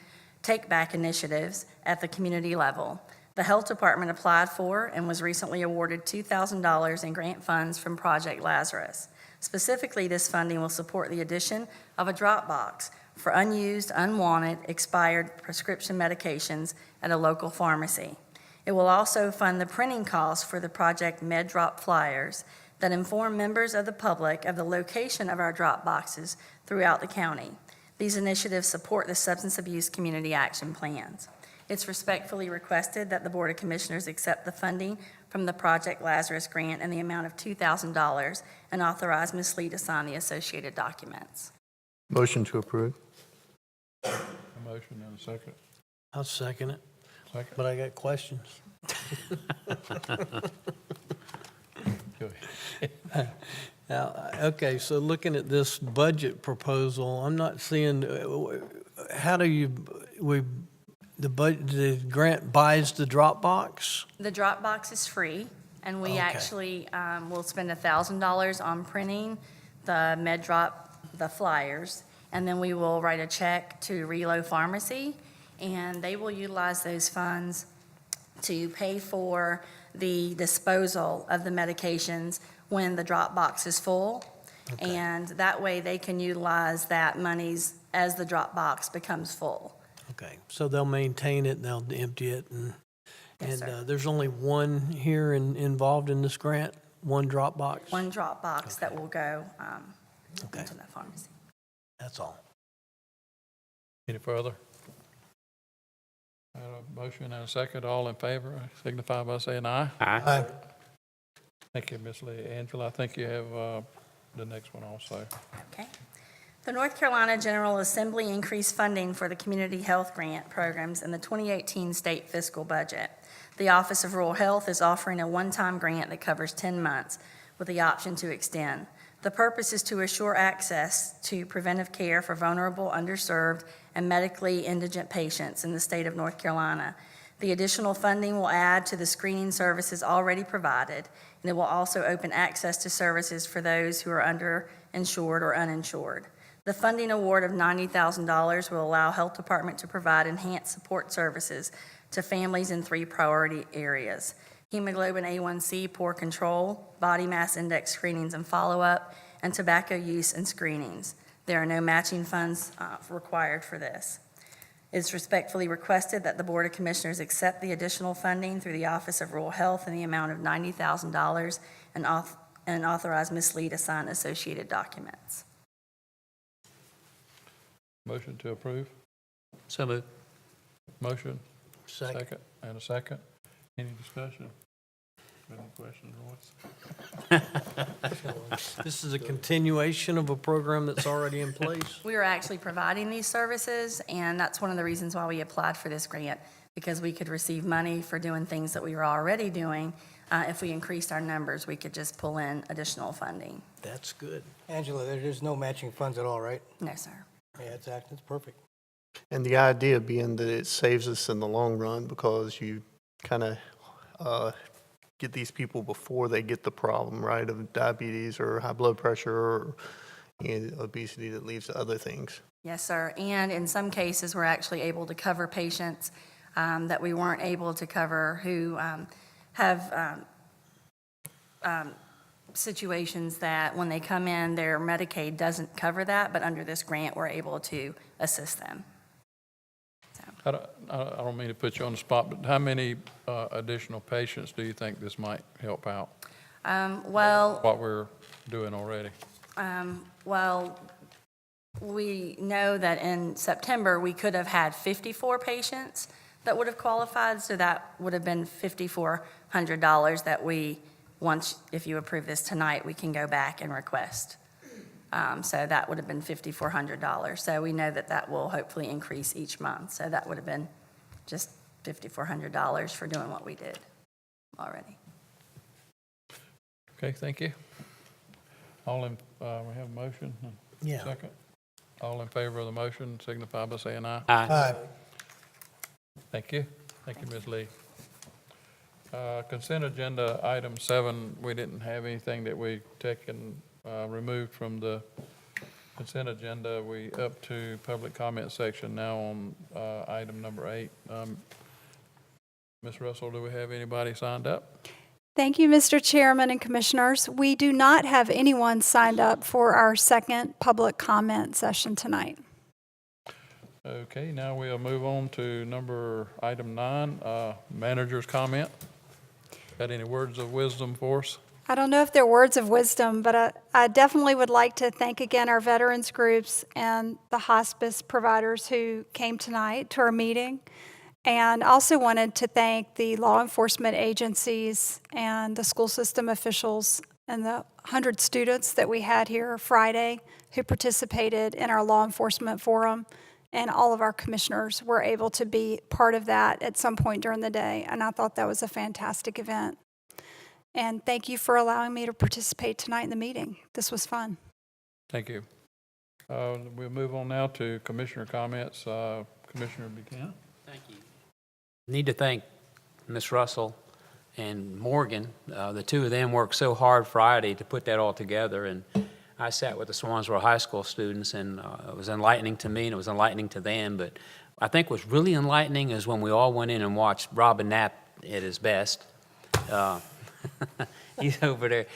take-back initiatives at the community level. The health department applied for and was recently awarded $2,000 in grant funds from Project Lazarus. Specifically, this funding will support the addition of a drop box for unused, unwanted, expired prescription medications at a local pharmacy. It will also fund the printing costs for the Project Med Drop flyers that inform members of the public of the location of our drop boxes throughout the county. These initiatives support the substance abuse community action plans. It's respectfully requested that the Board of Commissioners accept the funding from the Project Lazarus grant in the amount of $2,000 and authorize Ms. Lee to sign the associated documents. Motion to approve. A motion and a second. I'll second it, Second. but I got questions. Go ahead. Now, okay, so looking at this budget proposal, I'm not seeing, how do you, the grant buys the drop box? The drop box is free, and we Okay. actually will spend $1,000 on printing the Med Drop, the flyers, and then we will write a check to Relo Pharmacy, and they will utilize those funds to pay for the disposal of the medications when the drop box is full. Okay. And that way they can utilize that monies as the drop box becomes full. Okay, so they'll maintain it, they'll empty it, Yes, sir. there's only one here involved in this grant, one drop box? One drop box that will go Okay, into the pharmacy. that's all. Any further? Got a motion and a second. All in favor, signify by saying aye. Aye. Thank you, Ms. Lee. Angela, I think you have the next one also. Okay. The North Carolina General Assembly increased funding for the Community Health Grant programs in the 2018 state fiscal budget. The Office of Rural Health is offering a one-time grant that covers 10 months with the option to extend. The purpose is to assure access to preventive care for vulnerable, underserved, and medically indigent patients in the state of North Carolina. The additional funding will add to the screening services already provided, and it will also open access to services for those who are underinsured or uninsured. The funding award of $90,000 will allow Health Department to provide enhanced support services to families in 3 priority areas: hemoglobin A1C, poor control, body mass index screenings and follow-up, and tobacco use and screenings. There are no matching funds required for this. It's respectfully requested that the Board of Commissioners accept the additional funding through the Office of Rural Health in the amount of $90,000 and authorize Ms. Lee to sign associated documents. Motion to approve. So moved. Motion, Second. second, and a second. Any discussion? Any questions, Royce? This is a continuation of a program that's already in place? We are actually providing these services, and that's one of the reasons why we applied for this grant, because we could receive money for doing things that we were already doing. If we increased our numbers, we could just pull in additional funding. That's good. Angela, there's no matching funds at all, right? No, sir. Yeah, that's perfect. And the idea being that it saves us in the long run because you kind of get these people before they get the problem, right, of diabetes or high blood pressure or obesity that leads to other things. Yes, sir. And in some cases, we're actually able to cover patients that we weren't able to cover who have situations that when they come in, their Medicaid doesn't cover that, but under this grant, we're able to assist them. I don't mean to put you on the spot, but how many additional patients do you think this might help out? Well, What we're doing already? well, we know that in September, we could have had 54 patients that would have qualified, so that would have been $5,400 that we, once, if you approve this tonight, we can go back and request. So that would have been $5,400. So we know that that will hopefully increase each month. So that would have been just $5,400 for doing what we did already. Okay, thank you. All in, we have a motion? and Yeah. Second. All in favor of the motion signify by saying aye. Aye. Thank you. Thank you, Ms. Lee. Consent agenda, item 7, we didn't have anything that we taken, removed from the consent agenda. We up to public comment section now on item number 8. Ms. Russell, do we have anybody signed up? Thank you, Mr. Chairman and Commissioners. We do not have anyone signed up for our second public comment session tonight. Okay, now we'll move on to item 9, manager's comment. Got any words of wisdom for us? I don't know if they're words of wisdom, but I definitely would like to thank again our veterans groups and the hospice providers who came tonight to our meeting. And also wanted to thank the law enforcement agencies and the school system officials and the 100 students that we had here Friday who participated in our law enforcement forum. And all of our commissioners were able to be part of that at some point during the day. And I thought that was a fantastic event. And thank you for allowing me to participate tonight in the meeting. This was fun. Thank you. We'll move on now to commissioner comments. Commissioner Buchanan. Thank you. Need to thank Ms. Russell and Morgan. The two of them worked so hard Friday to put that all together. And I sat with the Swansboro High School students, and it was enlightening to me, and it was enlightening to them. But I think what's really enlightening is when we all went in and watched Robin Knapp at his best. He's over there.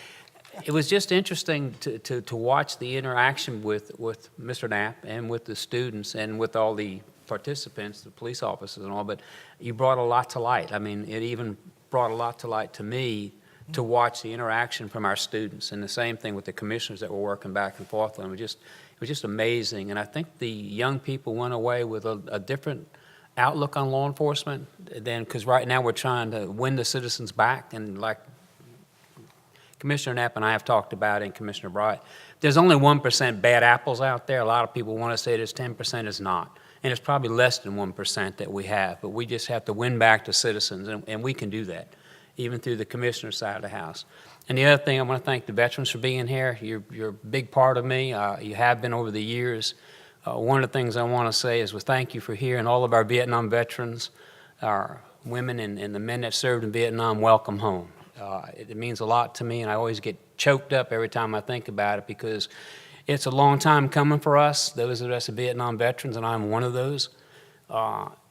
It was just interesting to watch the interaction with Mr. Knapp and with the students and with all the participants, the police officers and all, but you brought a lot to light. I mean, it even brought a lot to light to me to watch the interaction from our students, and the same thing with the commissioners that were working back and forth. And it was just amazing. And I think the young people went away with a different outlook on law enforcement than, because right now we're trying to win the citizens back, and like Commissioner Knapp and I have talked about, and Commissioner Bright, there's only 1% bad apples out there. A lot of people want to say there's 10%, is not. And it's probably less than 1% that we have, but we just have to win back the citizens, and we can do that, even through the commissioner side of the house. And the other thing, I want to thank the veterans for being here. You're a big part of me. You have been over the years. One of the things I want to say is, well, thank you for hearing all of our Vietnam veterans, our women and the men that served in Vietnam, welcome home. It means a lot to me, and I always get choked up every time I think about it, because it's a long time coming for us, those of us Vietnam veterans, and I'm one of those.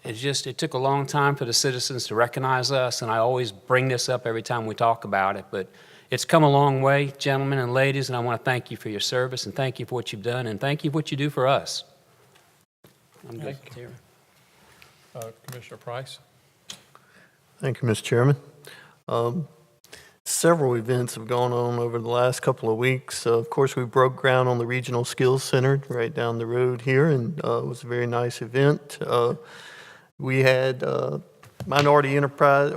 It took a long time for the citizens to recognize us, and I always bring this up every time we talk about it, but it's come a long way, gentlemen and ladies, and I want to thank you for your service, and thank you for what you've done, and thank you for what you do for us. I'm done. Commissioner Price? Thank you, Mr. Chairman. Several events have gone on over the last couple of weeks. Of course, we broke ground on the Regional Skills Center right down the road here, and it was a very nice event. We had Minority Enterprise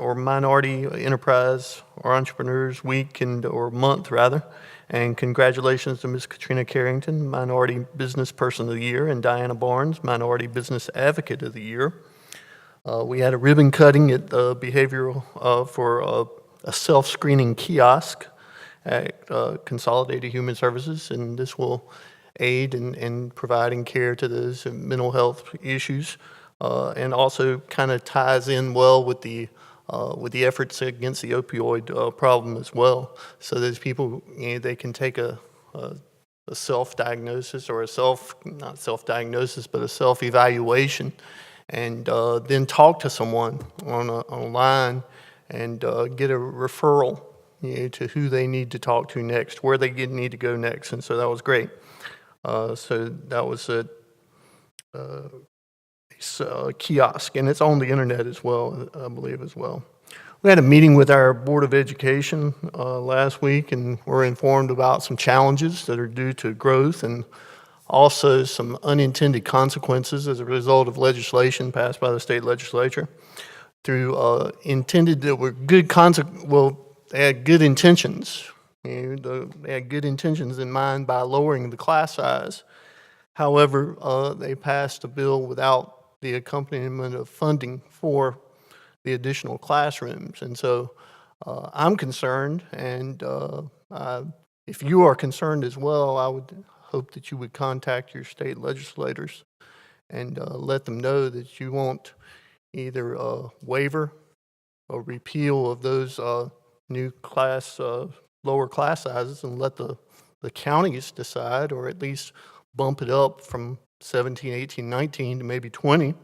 or Entrepreneurs Week or month rather, and congratulations to Ms. Katrina Carrington, Minority Business Person of the Year, and Diana Barnes, Minority Business Advocate of the Year. We had a ribbon cutting at behavioral for a self-screening kiosk at Consolidated Human Services, and this will aid in providing care to those mental health issues, and also kind of ties in well with the efforts against the opioid problem as well. So those people, they can take a self-diagnosis or not self-diagnosis, but a self-evaluation, and then talk to someone online and get a referral to who they need to talk to next, where they need to go next. And so that was great. So that was a kiosk, and it's on the internet as well, I believe, as well. We had a meeting with our Board of Education last week, and we're informed about some challenges that are due to growth and also some unintended consequences as a result of legislation passed by the state legislature. Through intended that were good they had good intentions. They had good intentions in mind by lowering the class size. However, they passed a bill without the accompaniment of funding for the additional classrooms. And so I'm concerned, and if you are concerned as well, I would hope that you would contact your state legislators and let them know that you want either a waiver or repeal of those new lower class sizes, and let the counties decide, or at least bump it up from 17, 18, 19 to maybe 20,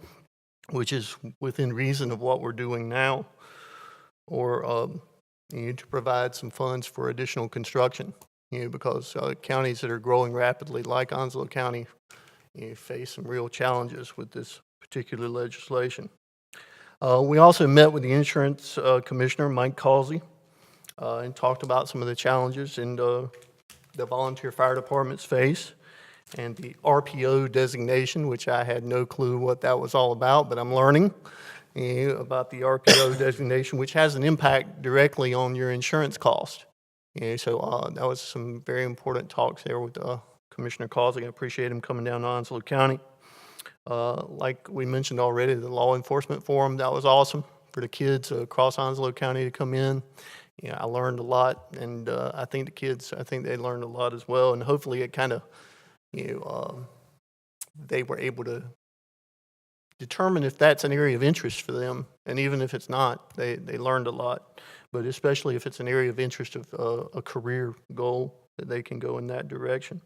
which is within reason of what we're doing now, or to provide some funds for additional construction, because counties that are growing rapidly, like Onslow County, face some real challenges with this particular legislation. We also met with the insurance commissioner, Mike Causey, and talked about some of the challenges the volunteer fire departments face, and the RPO designation, which I had no clue what that was all about, but I'm learning about the RPO designation, which has an impact directly on your insurance cost. So that was some very important talks there with Commissioner Causey. I appreciate him coming down to Onslow County. Like we mentioned already, the law enforcement forum, that was awesome for the kids across Onslow County to come in. I learned a lot, and I think the kids, they learned a lot as well, and hopefully it kind of, they were able to determine if that's an area of interest for them, and even if it's not, they learned a lot, but especially if it's an area of interest of a career goal, that they can go in that direction.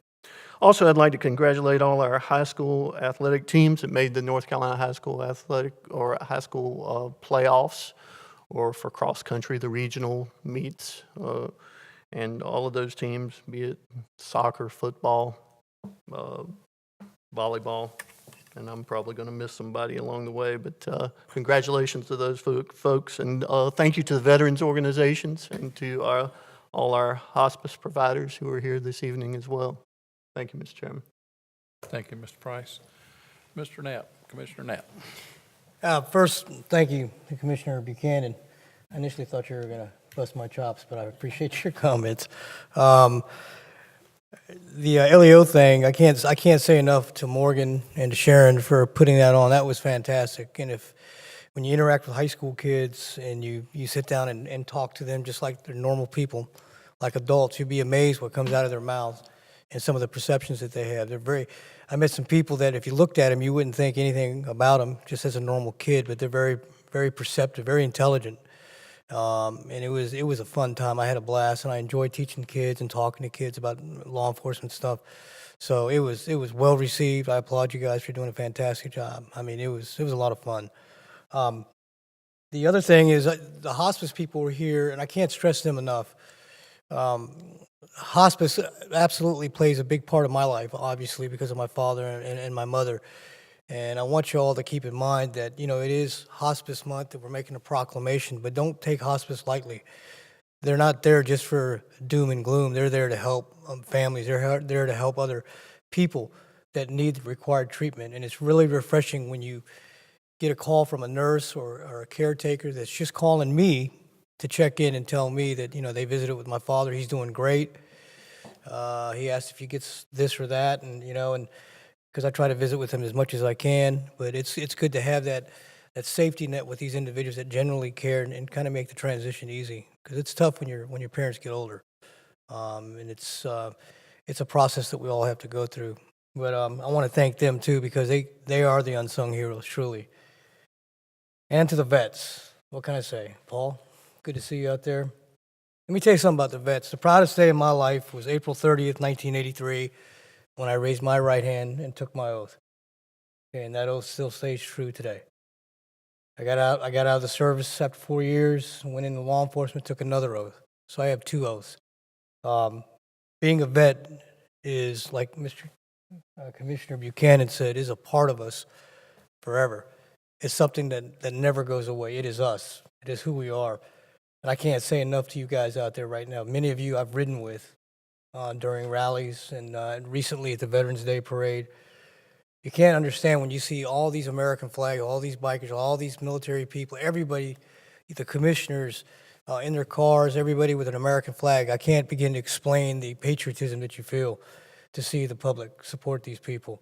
Also, I'd like to congratulate all our high school athletic teams that made the North Carolina High School playoffs or for cross-country, the regional meets, and all of those teams, be it soccer, football, volleyball, and I'm probably going to miss somebody along the way, but congratulations to those folks, and thank you to the veterans organizations and to all our hospice providers who are here this evening as well. Thank you, Mr. Chairman. Thank you, Mr. Price. Mr. Knapp, Commissioner Knapp. First, thank you, Commissioner Buchanan. I initially thought you were going to bust my chops, but I appreciate your comments. The LEO thing, I can't say enough to Morgan and to Sharon for putting that on. That was fantastic. And when you interact with high school kids and you sit down and talk to them just like they're normal people, like adults, you'd be amazed what comes out of their mouths and some of the perceptions that they have. I met some people that if you looked at them, you wouldn't think anything about them just as a normal kid, but they're very, very perceptive, very intelligent. And it was a fun time. I had a blast, and I enjoyed teaching kids and talking to kids about law enforcement stuff. So it was well received. I applaud you guys for doing a fantastic job. I mean, it was a lot of fun. The other thing is the hospice people were here, and I can't stress them enough. Hospice absolutely plays a big part of my life, obviously, because of my father and my mother. And I want you all to keep in mind that, it is Hospice Month, that we're making a proclamation, but don't take hospice lightly. They're not there just for doom and gloom. They're there to help families. They're there to help other people that need the required treatment. And it's really refreshing when you get a call from a nurse or a caretaker that's just calling me to check in and tell me that, they visited with my father. He's doing great. He asked if he gets this or that, and because I try to visit with him as much as I can. But it's good to have that safety net with these individuals that generally care and kind of make the transition easy, because it's tough when your parents get older, and it's a process that we all have to go through. But I want to thank them too, because they are the unsung heroes, truly. And to the vets, what can I say, Paul? Good to see you out there. Let me tell you something about the vets. The proudest day of my life was April 30th, 1983, when I raised my right hand and took my oath. Okay, and that oath still stays true today. I got out of the service after 4 years, went into law enforcement, took another oath. So I have 2 oaths. Being a vet is, like Mr. Commissioner Buchanan said, is a part of us forever. It's something that never goes away. It is us. It is who we are. And I can't say enough to you guys out there right now. Many of you I've ridden with during rallies and recently at the Veterans Day Parade. You can't understand when you see all these American flags, all these bikers, all these military people, everybody, the commissioners in their cars, everybody with an American flag. I can't begin to explain the patriotism that you feel to see the public support these people.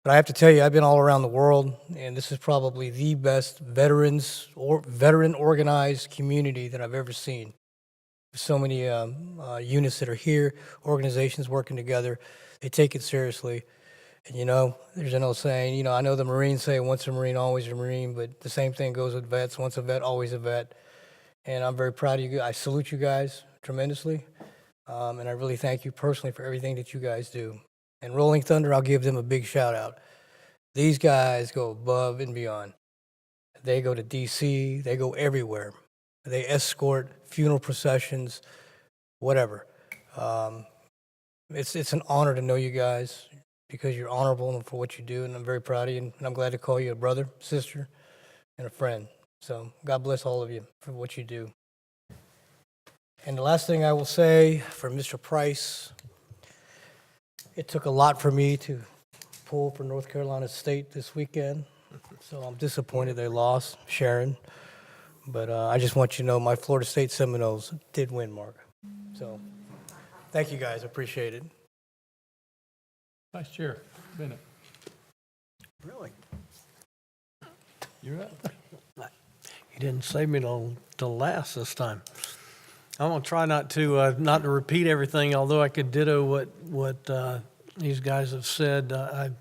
But I have to tell you, I've been all around the world, and this is probably the best veteran-organized community that I've ever seen. So many units that are here, organizations working together. They take it seriously. And, there's an old saying, I know the Marines say once a Marine, always a Marine, but the same thing goes with vets. Once a vet, always a vet. And I'm very proud of you. I salute you guys tremendously. And I really thank you personally for everything that you guys do. And Rolling Thunder, I'll give them a big shout out. These guys go above and beyond. They go to D.C., they go everywhere. They escort funeral processions, whatever. It's an honor to know you guys because you're honorable for what you do, and I'm very proud of you, and I'm glad to call you a brother, sister, and a friend. So God bless all of you for what you do. And the last thing I will say for Mr. Price, it took a lot for me to pull for North Carolina State this weekend, so I'm disappointed they lost, Sharon. But I just want you to know my Florida State Seminoles did win, Mark. So thank you guys, appreciate it. Vice Chair Bennett. Really? You're up. You didn't save me till last this time. I'm gonna try not to repeat everything, although I could ditto what these guys have said. I've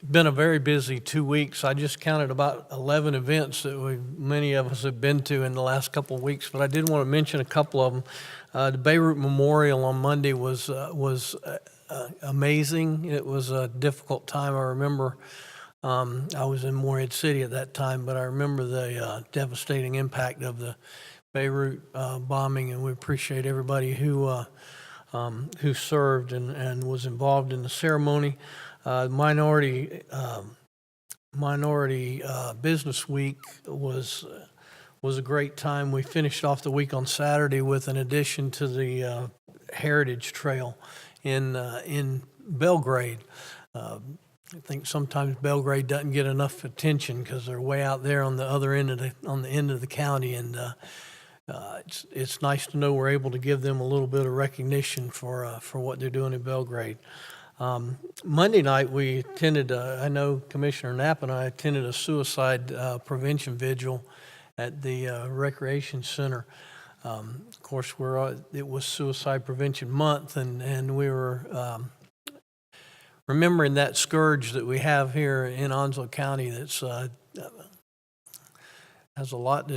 been a very busy 2 weeks. I just counted about 11 events that many of us have been to in the last couple of weeks, but I did want to mention a couple of them. The Beirut Memorial on Monday was amazing. It was a difficult time. I remember I was in Morehead City at that time, but I remember the devastating impact of the Beirut bombing, and we appreciate everybody who served and was involved in the ceremony. Minority Business Week was a great time. We finished off the week on Saturday with an addition to the Heritage Trail in Belgrade. I think sometimes Belgrade doesn't get enough attention because they're way out there on the other end of the county, and it's nice to know we're able to give them a little bit of recognition for what they're doing in Belgrade. Monday night we attended. I know Commissioner Knapp and I attended a suicide prevention vigil at the Recreation Center. Of course, it was Suicide Prevention Month, and we were remembering that scourge that we have here in Onslow County. That's has a lot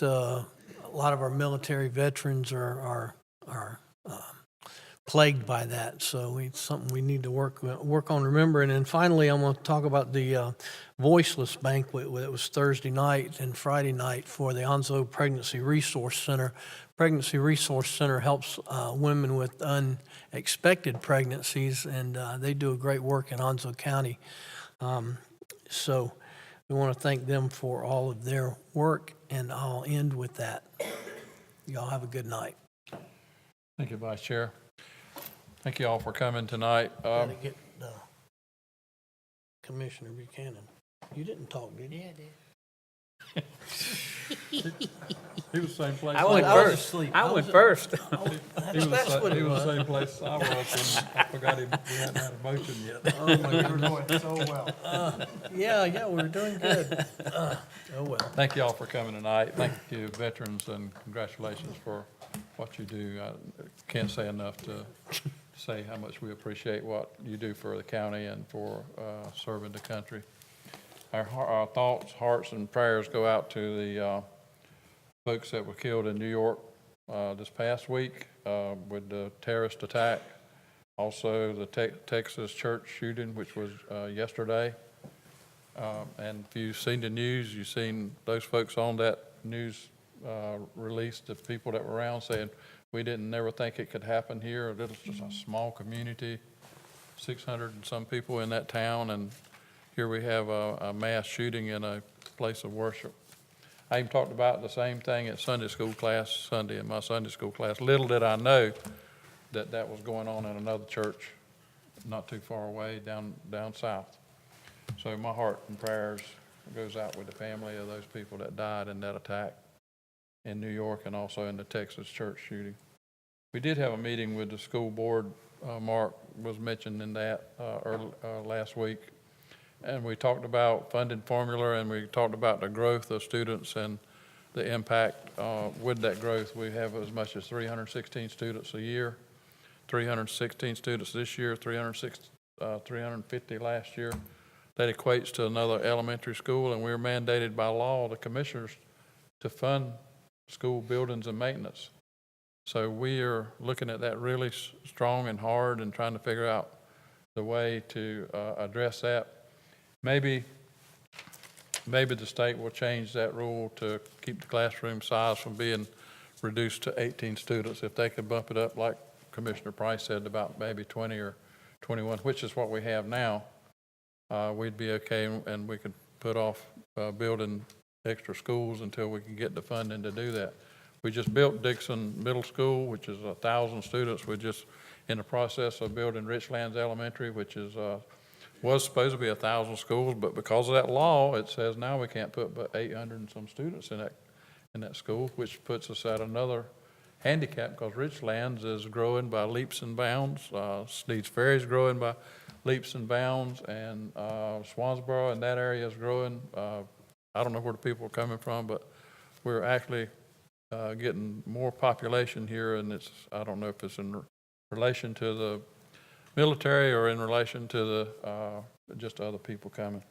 of our military veterans are plagued by that. So it's something we need to work on remembering. And finally, I'm going to talk about the Voiceless Banquet that was Thursday night and Friday night for the Onslow Pregnancy Resource Center. Pregnancy Resource Center helps women with unexpected pregnancies, and they do a great work in Onslow County. So we want to thank them for all of their work, and I'll end with that. Y'all have a good night. Thank you, Vice Chair. Thank you all for coming tonight. Gotta get Commissioner Buchanan. You didn't talk, did you? Yeah, I did. He was the same place. I went first. I went first. He was the same place I was, and I forgot we hadn't had a motion yet. Oh, my God, we're doing so well. Yeah, we're doing good. Oh, well. Thank you all for coming tonight. Thank you, veterans, and congratulations for what you do. I can't say enough to say how much we appreciate what you do for the county and for serving the country. Our thoughts, hearts, and prayers go out to the folks that were killed in New York this past week with the terrorist attack. Also, the Texas church shooting, which was yesterday. And if you've seen the news, you've seen those folks on that news release, the people that were around saying, we didn't never think it could happen here. It was just a small community, 600 and some people in that town, and here we have a mass shooting in a place of worship. I even talked about the same thing at Sunday school class Sunday in my Sunday school class. Little did I know that that was going on in another church not too far away down south. So my heart and prayers goes out with the family of those people that died in that attack in New York and also in the Texas church shooting. We did have a meeting with the school board. Mark was mentioned in that last week. And we talked about funding formula, and we talked about the growth of students and the impact with that growth. We have as much as 316 students a year, 316 students this year, 350 last year. That equates to another elementary school, and we're mandated by law, the commissioners, to fund school buildings and maintenance. So we are looking at that really strong and hard and trying to figure out the way to address that. Maybe the state will change that rule to keep the classroom size from being reduced to 18 students. If they could bump it up, like Commissioner Price said, about maybe 20 or 21, which is what we have now, we'd be okay, and we could put off building extra schools until we can get the funding to do that. We just built Dixon Middle School, which is 1,000 students. We're just in the process of building Richlands Elementary, which is was supposed to be 1,000 schools, but because of that law, it says now we can't put but 800 and some students in that school, which puts us at another handicap because Richlands is growing by leaps and bounds. Sneed's Ferry is growing by leaps and bounds, and Swansboro and that area is growing. I don't know where the people are coming from, but we're actually getting more population here, and I don't know if it's in relation to the military or in relation to the just other people coming.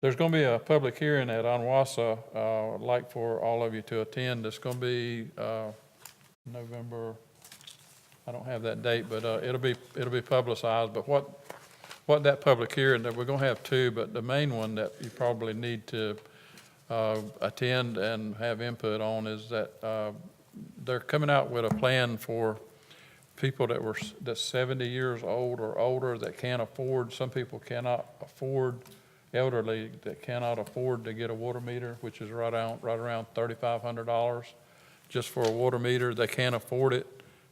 There's going to be a public hearing at Onwassa. I'd like for all of you to attend. It's going to be November. I don't have that date, but it'll be publicized. But what what that public hearing, that we're going to have two, but the main one that you probably need to attend and have input on is that they're coming out with a plan for people that's 70 years old or older that can't afford, some people cannot afford, elderly that cannot afford to get a water meter, which is right around $3,500 just for a water meter. They can't afford it,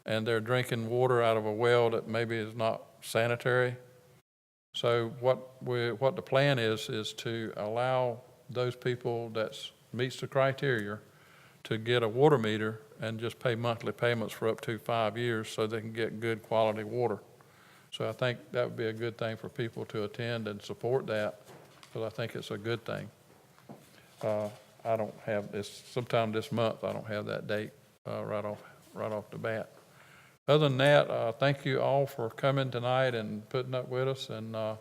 and they're drinking water out of a well that maybe is not sanitary. So what the plan is to allow those people that meets the criteria to get a water meter and just pay monthly payments for up to 5 years so they can get good quality water. So I think that would be a good thing for people to attend and support that, because I think it's a good thing. I don't have this, sometime this month, I don't have that date right off the bat. Other than that, thank you all for coming tonight and putting up with us and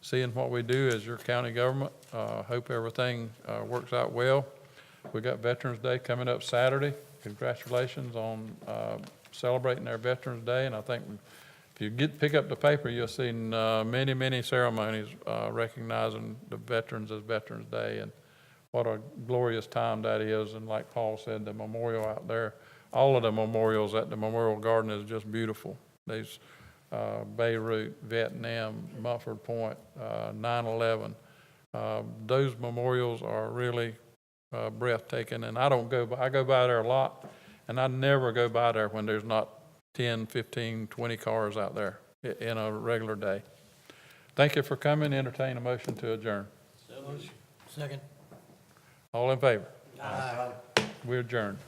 seeing what we do as your county government. Hope everything works out well. We got Veterans Day coming up Saturday. Congratulations on celebrating their Veterans Day, and I think if you pick up the paper, you'll see many ceremonies recognizing the veterans as Veterans Day, and what a glorious time that is. And like Paul said, the memorial out there, all of the memorials at the Memorial Garden is just beautiful. There's Beirut, Vietnam, Mumford Point, 9/11. Those memorials are really breathtaking, and I go by there a lot, and I never go by there when there's not 10, 15, 20 cars out there in a regular day. Thank you for coming. Entertain a motion to adjourn. Second. All in favor? Aye. We adjourn.